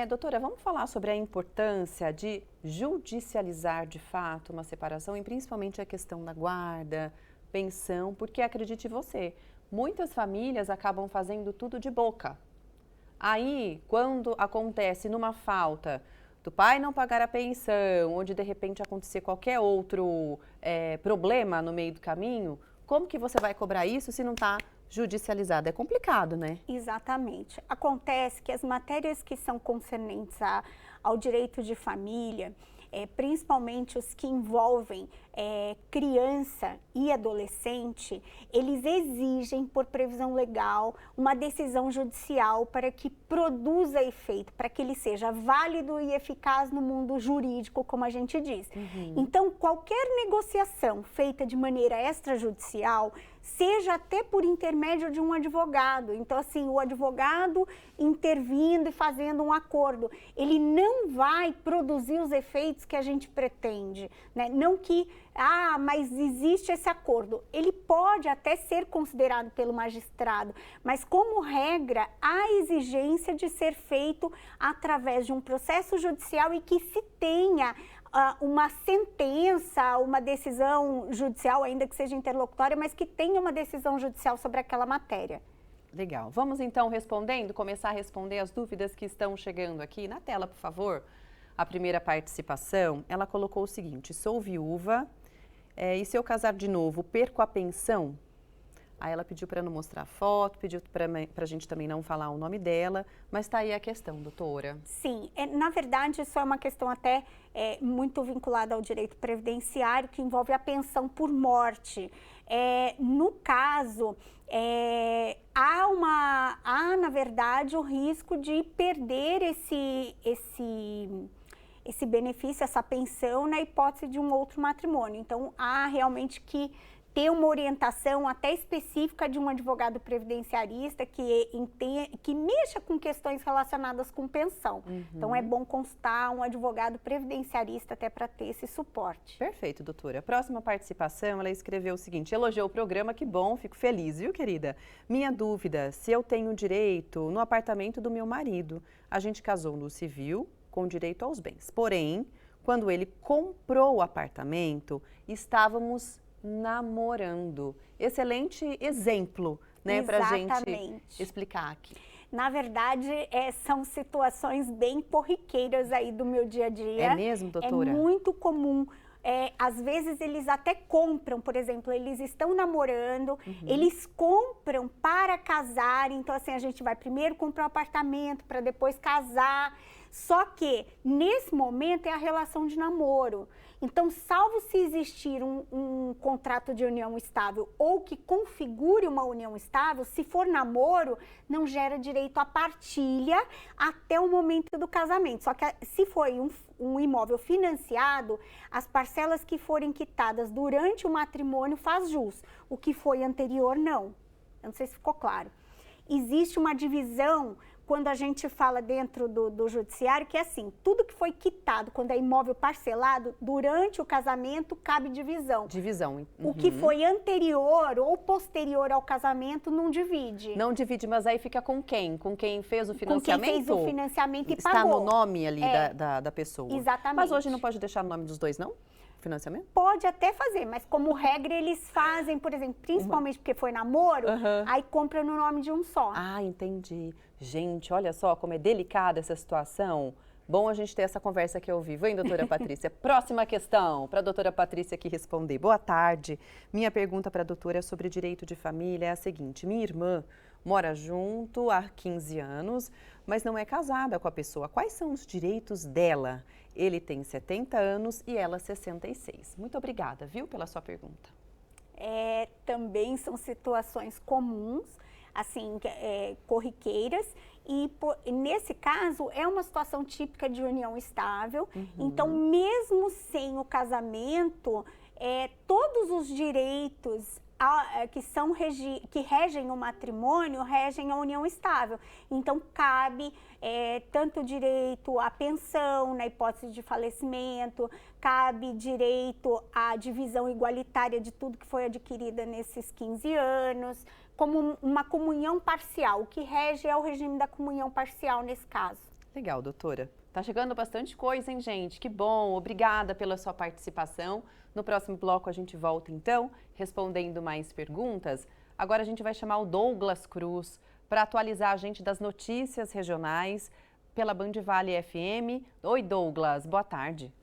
Doutora, vamos falar sobre a importância de judicializar de fato uma separação e principalmente a questão da guarda, pensão, porque acredite você, muitas famílias acabam fazendo tudo de boca. Aí, quando acontece numa falta do pai não pagar a pensão, onde de repente acontecer qualquer outro problema no meio do caminho, como que você vai cobrar isso se não está judicializado? É complicado, né? Exatamente. Acontece que as matérias que são concernentes ao direito de família, principalmente os que envolvem criança e adolescente, eles exigem, por previsão legal, uma decisão judicial para que produza efeito, para que ele seja válido e eficaz no mundo jurídico, como a gente diz. Uhum. Então, qualquer negociação feita de maneira extrajudicial, seja até por intermédio de um advogado. Então, assim, o advogado intervindo e fazendo um acordo, ele não vai produzir os efeitos que a gente pretende, né? Não que, mas existe esse acordo. Ele pode até ser considerado pelo magistrado, mas como regra, há exigência de ser feito através de um processo judicial e que se tenha uma sentença, uma decisão judicial, ainda que seja interlocutória, mas que tenha uma decisão judicial sobre aquela matéria. Legal. Vamos então começar a responder as dúvidas que estão chegando aqui na tela, por favor. A primeira participação, ela colocou o seguinte: sou viúva e se eu casar de novo, perco a pensão? Aí ela pediu para não mostrar a foto, pediu para a gente também não falar o nome dela, mas está aí a questão, doutora. Sim, na verdade isso é uma questão até muito vinculada ao direito previdenciário, que envolve a pensão por morte. No caso, há na verdade o risco de perder esse benefício, essa pensão, na hipótese de um outro matrimônio. Então, há realmente que ter uma orientação até específica de um advogado previdenciarista que mexa com questões relacionadas com pensão. Então, é bom consultar um advogado previdenciarista até para ter esse suporte. Perfeito, doutora. A próxima participação, ela escreveu o seguinte: elogiou o programa, que bom, fico feliz, viu, querida? Minha dúvida, se eu tenho direito no apartamento do meu marido. A gente casou no civil, com direito aos bens. Porém, quando ele comprou o apartamento, estávamos namorando. Excelente exemplo, né, para a gente explicar aqui. Na verdade, são situações bem corriqueiras aí do meu dia a dia. É mesmo, doutora? É muito comum. Às vezes eles até compram, por exemplo, eles estão namorando, eles compram para casar. Então, assim, a gente vai primeiro comprar um apartamento para depois casar. Só que, nesse momento, é a relação de namoro. Então, salvo se existir um contrato de união estável ou que configure uma união estável, se for namoro, não gera direito à partilha até o momento do casamento. Só que se for um imóvel financiado, as parcelas que forem quitadas durante o matrimônio faz jus. O que foi anterior, não. Eu não sei se ficou claro. Existe uma divisão quando a gente fala dentro do judiciário, que é assim: tudo que foi quitado quando é imóvel parcelado, durante o casamento cabe divisão. Divisão. O que foi anterior ou posterior ao casamento não divide. Não divide, mas aí fica com quem? Com quem fez o financiamento? Com quem fez o financiamento e está pagou. Está no nome ali da pessoa. Exatamente. Mas hoje não pode deixar o nome dos dois, não? Financiamento? Pode até fazer, mas como regra eles fazem, por exemplo, principalmente porque foi namoro, aí compra no nome de um só. Ah, entendi. Gente, olha só como é delicada essa situação. Bom a gente ter essa conversa aqui ao vivo, hein, doutora Patrícia? Próxima questão para a doutora Patrícia aqui responder. Boa tarde. Minha pergunta para a doutora sobre direito de família é a seguinte: minha irmã mora junto há 15 anos, mas não é casada com a pessoa. Quais são os direitos dela? Ele tem 70 anos e ela 66. Muito obrigada, viu, pela sua pergunta. Também são situações comuns, assim, corriqueiras, e nesse caso é uma situação típica de união estável. Então, mesmo sem o casamento, todos os direitos que regem o matrimônio, regem a união estável. Então, cabe tanto direito à pensão, na hipótese de falecimento, cabe direito à divisão igualitária de tudo que foi adquirida nesses 15 anos, como uma comunhão parcial. O que rege é o regime da comunhão parcial nesse caso. Legal, doutora. Tá chegando bastante coisa, hein, gente? Que bom, obrigada pela sua participação. No próximo bloco a gente volta, então, respondendo mais perguntas. Agora a gente vai chamar o Douglas Cruz para atualizar a gente das notícias regionais pela Band Vale FM. Oi, Douglas, boa tarde.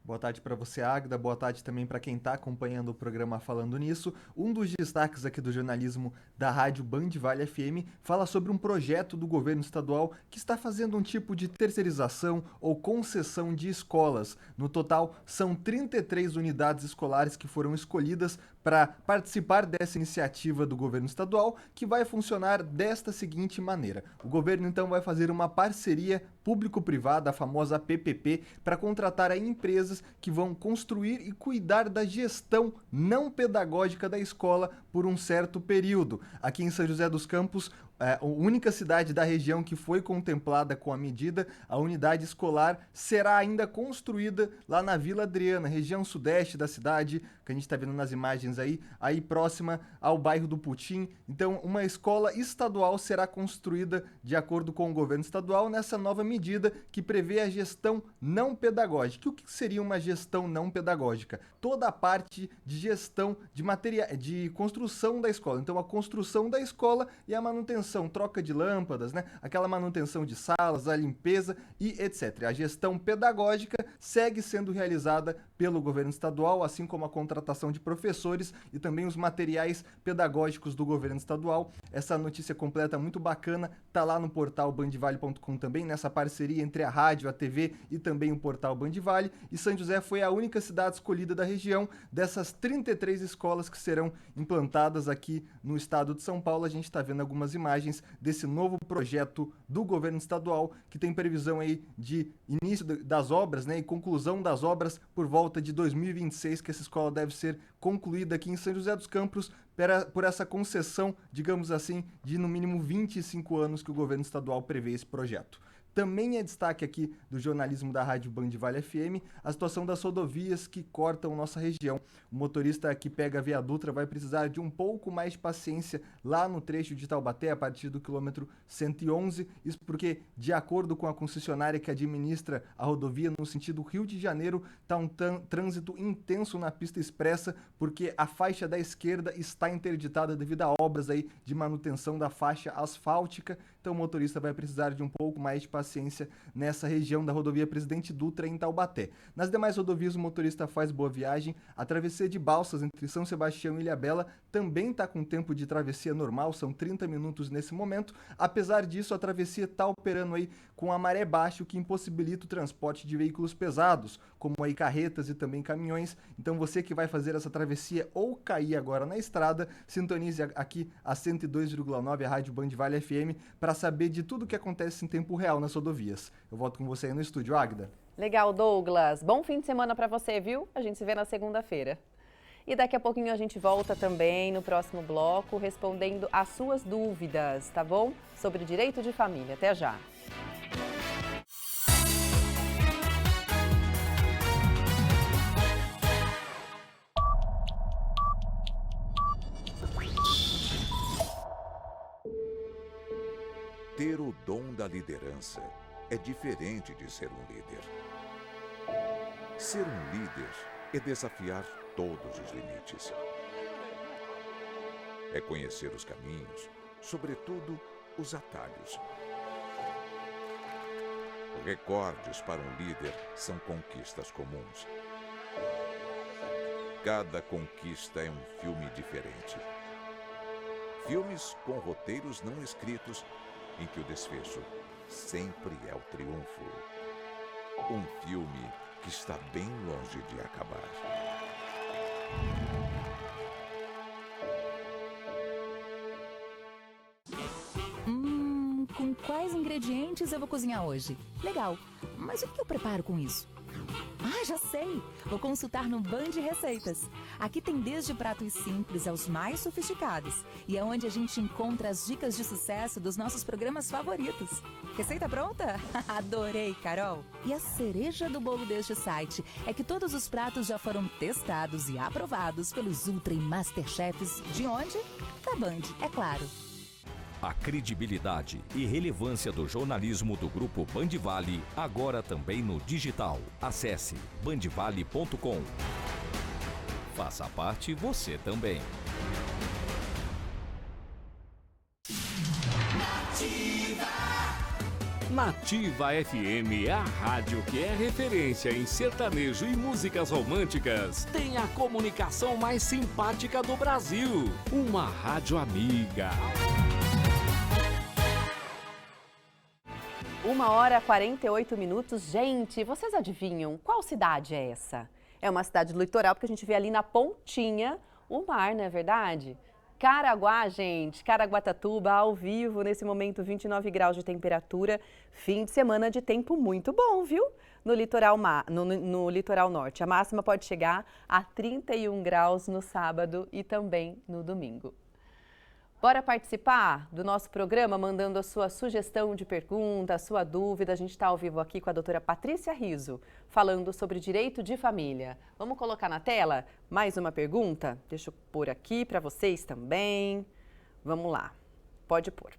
Boa tarde para você, Águida. Boa tarde também para quem está acompanhando o programa Falando Nisso. Um dos destaques aqui do jornalismo da rádio Band Vale FM fala sobre um projeto do governo estadual que está fazendo um tipo de terceirização ou concessão de escolas. No total, são 33 unidades escolares que foram escolhidas para participar dessa iniciativa do governo estadual, que vai funcionar desta seguinte maneira. O governo então vai fazer uma parceria público-privada, a famosa PPP, para contratar aí empresas que vão construir e cuidar da gestão não pedagógica da escola por um certo período. Aqui em São José dos Campos, a única cidade da região que foi contemplada com a medida, a unidade escolar será ainda construída lá na Vila Adriana, região sudeste da cidade, que a gente está vendo nas imagens aí próxima ao bairro do Putim. Então, uma escola estadual será construída de acordo com o governo estadual nessa nova medida que prevê a gestão não pedagógica. E o que seria uma gestão não pedagógica? Toda a parte de gestão de construção da escola. Então, a construção da escola e a manutenção, troca de lâmpadas, né? Aquela manutenção de salas, a limpeza e etc. A gestão pedagógica segue sendo realizada pelo governo estadual, assim como a contratação de professores e também os materiais pedagógicos do governo estadual. Essa notícia completa muito bacana, tá lá no portal bandvale.com também, nessa parceria entre a rádio, a TV e também o portal Bandvale. E São José foi a única cidade escolhida da região. Dessas 33 escolas que serão implantadas aqui no estado de São Paulo, a gente está vendo algumas imagens desse novo projeto do governo estadual, que tem previsão aí de início das obras, né, e conclusão das obras por volta de 2026, que essa escola deve ser concluída aqui em São José dos Campos por essa concessão, digamos assim, de no mínimo 25 anos que o governo estadual prevê esse projeto. Também é destaque aqui do jornalismo da Rádio Bandvale FM a situação das rodovias que cortam nossa região. O motorista que pega a Via Dutra vai precisar de um pouco mais de paciência lá no trecho de Taubaté, a partir do quilômetro 111. Isso porque, de acordo com a concessionária que administra a rodovia no sentido Rio de Janeiro, está um trânsito intenso na pista expressa, porque a faixa da esquerda está interditada devido a obras aí de manutenção da faixa asfáltica. Então o motorista vai precisar de um pouco mais de paciência nessa região da rodovia Presidente Dutra em Taubaté. Nas demais rodovias o motorista faz boa viagem. A travessia de Balsas entre São Sebastião e Ilhabela também está com tempo de travessia normal, são 30 minutos nesse momento. Apesar disso, a travessia está operando aí com a maré baixa, o que impossibilita o transporte de veículos pesados, como aí carretas e também caminhões. Então você que vai fazer essa travessia ou cair agora na estrada, sintonize aqui a 102,9, a Rádio Bandvale FM, para saber de tudo o que acontece em tempo real nas rodovias. Eu volto com você aí no estúdio, Águida. Legal, Douglas. Bom fim de semana para você, viu? A gente se vê na segunda-feira. E daqui a pouquinho a gente volta também no próximo bloco, respondendo as suas dúvidas, tá bom? Sobre direito de família. Até já. Ter o dom da liderança é diferente de ser um líder. Ser um líder é desafiar todos os limites. É conhecer os caminhos, sobretudo os atalhos. Recordes para um líder são conquistas comuns. Cada conquista é um filme diferente. Filmes com roteiros não escritos, em que o desfecho sempre é o triunfo. Um filme que está bem longe de acabar. Com quais ingredientes eu vou cozinhar hoje? Legal, mas o que eu preparo com isso? Ah, já sei! Vou consultar no Band Receitas. Aqui tem desde pratos simples aos mais sofisticados. E é onde a gente encontra as dicas de sucesso dos nossos programas favoritos. Receita pronta? Adorei, Carol! E a cereja do bolo deste site é que todos os pratos já foram testados e aprovados pelos Ultra e Masterchefs. De onde? Da Band, é claro. A credibilidade e relevância do jornalismo do Grupo Bandvale, agora também no digital. Acesse bandvale.com. Faça parte você também. Nativa FM é a rádio que é referência em sertanejo e músicas românticas. Tem a comunicação mais simpática do Brasil. Uma rádio amiga. 1h48. Gente, vocês adivinham qual cidade é essa? É uma cidade do litoral, porque a gente vê ali na pontinha o mar, não é verdade? Caraguá, gente, Caraguatatuba, ao vivo, nesse momento 29 graus de temperatura, fim de semana de tempo muito bom, viu? No litoral, no litoral norte. A máxima pode chegar a 31 graus no sábado e também no domingo. Bora participar do nosso programa mandando a sua sugestão de pergunta, a sua dúvida. A gente está ao vivo aqui com a doutora Patrícia Riso, falando sobre direito de família. Vamos colocar na tela mais uma pergunta? Deixa eu pôr aqui para vocês também. Vamos lá, pode pôr.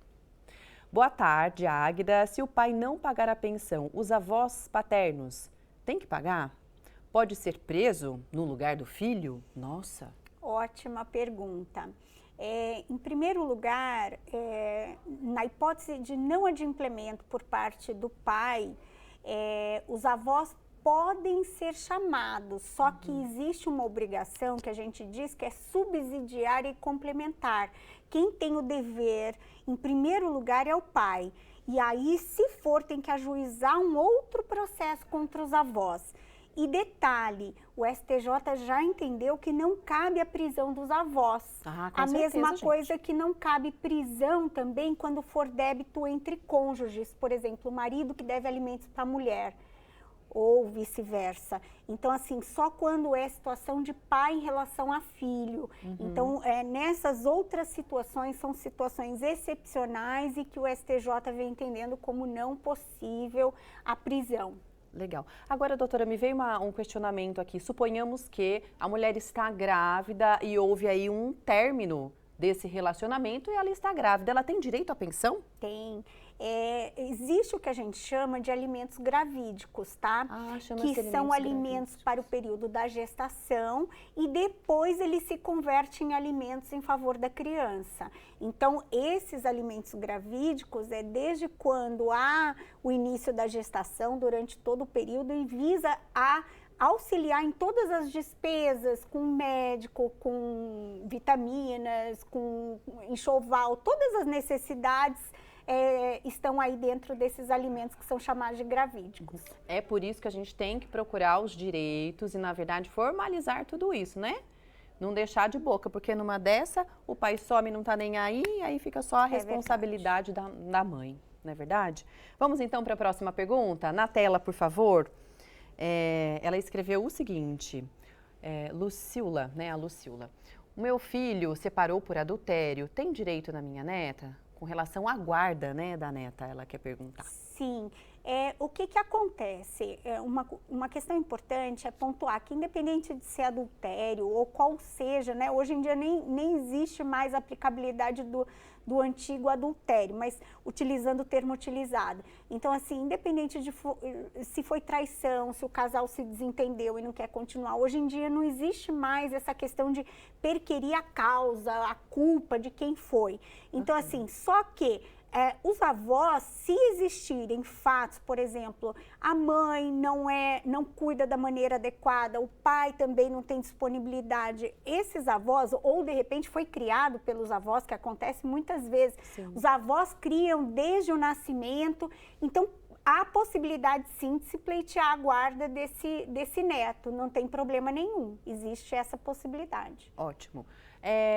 Boa tarde, Águida. Se o pai não pagar a pensão, os avós paternos têm que pagar? Pode ser preso no lugar do filho? Nossa! Ótima pergunta. Em primeiro lugar, na hipótese de não adimplemento por parte do pai, os avós podem ser chamados, só que existe uma obrigação que a gente diz que é subsidiária e complementar. Quem tem o dever, em primeiro lugar, é o pai. E aí, se for, tem que ajuizar um outro processo contra os avós. E detalhe, o STJ já entendeu que não cabe a prisão dos avós. A mesma coisa que não cabe prisão também quando for débito entre cônjuges. Por exemplo, o marido que deve alimentos para a mulher ou vice-versa. Então, assim, só quando é situação de pai em relação a filho. Então, nessas outras situações, são situações excepcionais e que o STJ vem entendendo como não possível a prisão. Legal. Agora, doutora, me veio um questionamento aqui. Suponhamos que a mulher está grávida e houve aí um término desse relacionamento e ela está grávida. Ela tem direito à pensão? Tem. Existe o que a gente chama de alimentos gravídicos, tá? Que são alimentos para o período da gestação e depois ele se converte em alimentos em favor da criança. Então, esses alimentos gravídicos é desde quando há o início da gestação, durante todo o período, e visa a auxiliar em todas as despesas, com médico, com vitaminas, com enxoval, todas as necessidades estão aí dentro desses alimentos que são chamados de gravídicos. É por isso que a gente tem que procurar os direitos e, na verdade, formalizar tudo isso, né? Não deixar de boca, porque numa dessa o pai some e não tá nem aí, aí fica só a responsabilidade da mãe, não é verdade? Vamos então para a próxima pergunta. Na tela, por favor. Ela escreveu o seguinte, Lucila, né, a Lucila. O meu filho separou por adultério, tem direito na minha neta? Com relação à guarda, né, da neta, ela quer perguntar. Sim. O que acontece? Uma questão importante é pontuar que, independente de ser adultério ou qual seja, né, hoje em dia nem existe mais a aplicabilidade do antigo adultério, mas utilizando o termo utilizado. Então, assim, independente de se foi traição, se o casal se desentendeu e não quer continuar, hoje em dia não existe mais essa questão de perquirir a causa, a culpa de quem foi. Então, assim, só que os avós, se existirem fatos, por exemplo, a mãe não cuida da maneira adequada, o pai também não tem disponibilidade, esses avós, ou de repente foi criado pelos avós, que acontece muitas vezes, os avós criam desde o nascimento, então há possibilidade sim de se pleitear a guarda desse neto, não tem problema nenhum, existe essa possibilidade. Ótimo.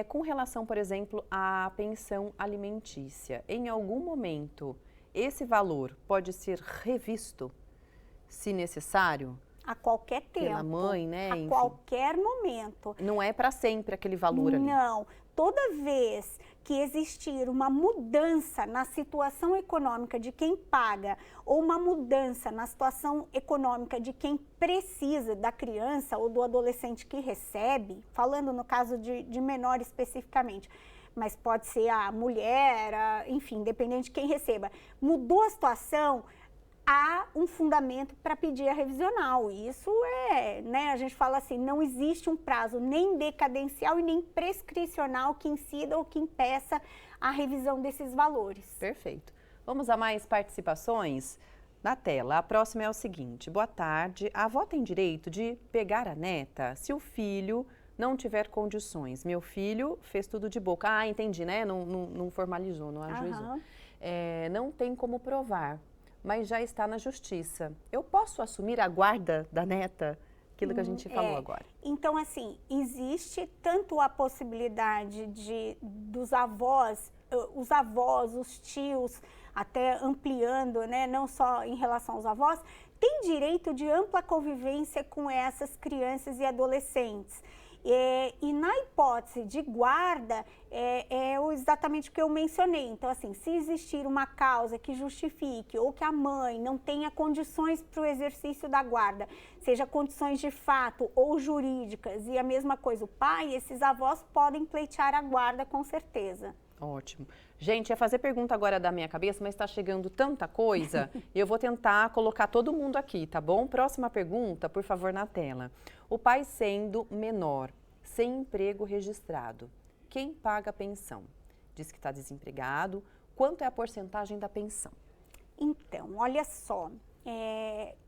Com relação, por exemplo, à pensão alimentícia, em algum momento esse valor pode ser revisto, se necessário? A qualquer tempo. Pela mãe, né? A qualquer momento. Não é para sempre aquele valor ali? Não. Toda vez que existir uma mudança na situação econômica de quem paga ou uma mudança na situação econômica de quem precisa da criança ou do adolescente que recebe, falando no caso de menor especificamente, mas pode ser a mulher, enfim, independente de quem receba, mudou a situação, há um fundamento para pedir a revisional. Isso né, a gente fala assim, não existe um prazo nem decadencial e nem prescricional que incida ou que impeça a revisão desses valores. Perfeito. Vamos a mais participações na tela. A próxima é o seguinte, boa tarde, a avó tem direito de pegar a neta se o filho não tiver condições. Meu filho fez tudo de boca. Ah, entendi, né? Não formalizou, não ajuizou. Não tem como provar, mas já está na justiça. Eu posso assumir a guarda da neta aquilo que a gente falou agora. Então, assim, existe tanto a possibilidade dos avós, os tios, até ampliando, né, não só em relação aos avós, tem direito de ampla convivência com essas crianças e adolescentes. E na hipótese de guarda, é exatamente o que eu mencionei. Então, assim, se existir uma causa que justifique ou que a mãe não tenha condições para o exercício da guarda, seja condições de fato ou jurídicas, e a mesma coisa o pai, esses avós podem pleitear a guarda com certeza. Ótimo. Gente, ia fazer pergunta agora da minha cabeça, mas está chegando tanta coisa, e eu vou tentar colocar todo mundo aqui, tá bom? Próxima pergunta, por favor, na tela. O pai sendo menor, sem emprego registrado, quem paga a pensão? Diz que está desempregado. Quanto é a porcentagem da pensão? Então, olha só,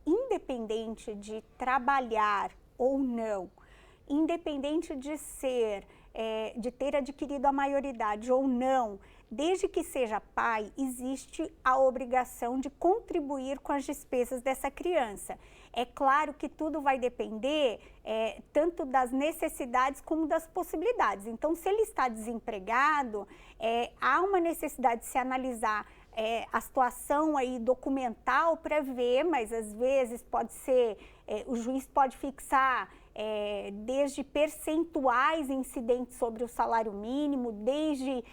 independente de trabalhar ou não, independente de de ter adquirido a maioridade ou não, desde que seja pai, existe a obrigação de contribuir com as despesas dessa criança. É claro que tudo vai depender tanto das necessidades como das possibilidades. Então, se ele está desempregado, há uma necessidade de se analisar a situação aí documental para ver, mas às vezes pode ser, o juiz pode fixar desde percentuais incidentes sobre o salário mínimo, desde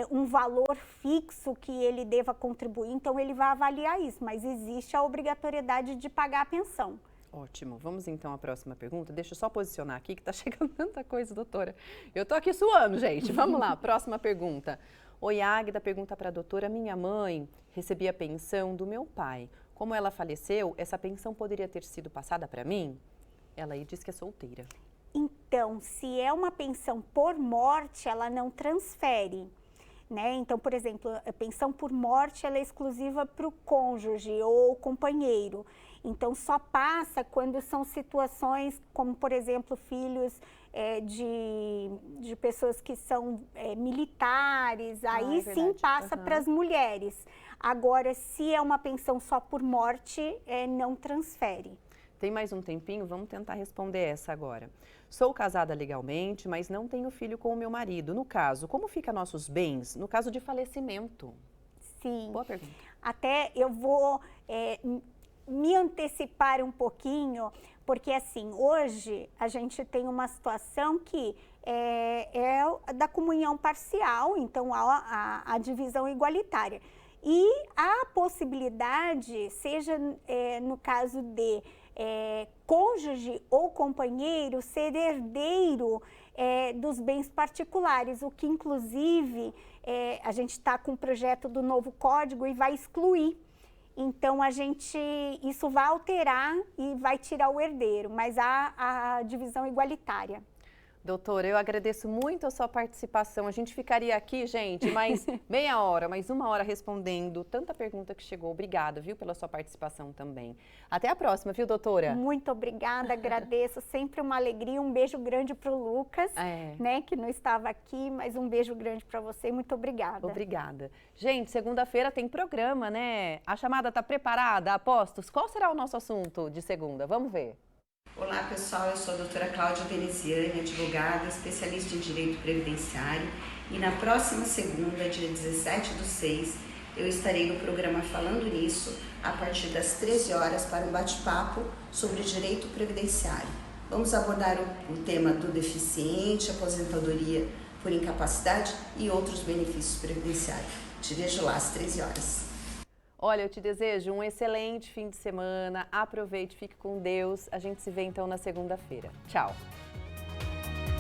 um valor fixo que ele deva contribuir, então ele vai avaliar isso, mas existe a obrigatoriedade de pagar a pensão. Ótimo, vamos então à próxima pergunta. Deixa eu só posicionar aqui que tá chegando tanta coisa, doutora. Eu tô aqui suando, gente. Vamos lá, próxima pergunta. Oi, Águida, pergunta para a doutora. Minha mãe recebia a pensão do meu pai. Como ela faleceu, essa pensão poderia ter sido passada para mim? Ela aí diz que é solteira. Então, se é uma pensão por morte, ela não transfere, né? Então, por exemplo, a pensão por morte ela é exclusiva para o cônjuge ou companheiro. Então, só passa quando são situações como, por exemplo, filhos de pessoas que são militares, aí sim passa para as mulheres. Agora, se é uma pensão só por morte, não transfere. Tem mais um tempinho? Vamos tentar responder essa agora. Sou casada legalmente, mas não tenho filho com o meu marido. No caso, como ficam nossos bens no caso de falecimento? Sim. Boa pergunta. Até eu vou me antecipar um pouquinho, porque assim, hoje a gente tem uma situação que é da comunhão parcial, então há a divisão igualitária. E a possibilidade, seja no caso de cônjuge ou companheiro, ser herdeiro dos bens particulares, o que inclusive a gente está com o projeto do novo código e vai excluir. Então, isso vai alterar e vai tirar o herdeiro, mas há a divisão igualitária. Doutora, eu agradeço muito a sua participação. A gente ficaria aqui, gente, mais meia hora, mais uma hora respondendo tanta pergunta que chegou. Obrigada, viu, pela sua participação também. Até a próxima, viu, doutora? Muito obrigada, agradeço. Sempre uma alegria. Um beijo grande para o Lucas, né, que não estava aqui, mas um beijo grande para você. Muito obrigada. Obrigada. Gente, segunda-feira tem programa, né? A chamada está preparada, apostos? Qual será o nosso assunto de segunda? Vamos ver. Olá pessoal, eu sou a doutora Cláudia Veneziani, advogada, especialista em direito previdenciário, e na próxima segunda, dia 17/6, eu estarei no programa Falando Nisso, a partir das 13 horas, para um bate-papo sobre direito previdenciário. Vamos abordar o tema do deficiente, aposentadoria por incapacidade e outros benefícios previdenciários. Te vejo lá às 13 horas. Olha, eu te desejo um excelente fim de semana, aproveite, fique com Deus, a gente se vê então na segunda-feira. Tchau!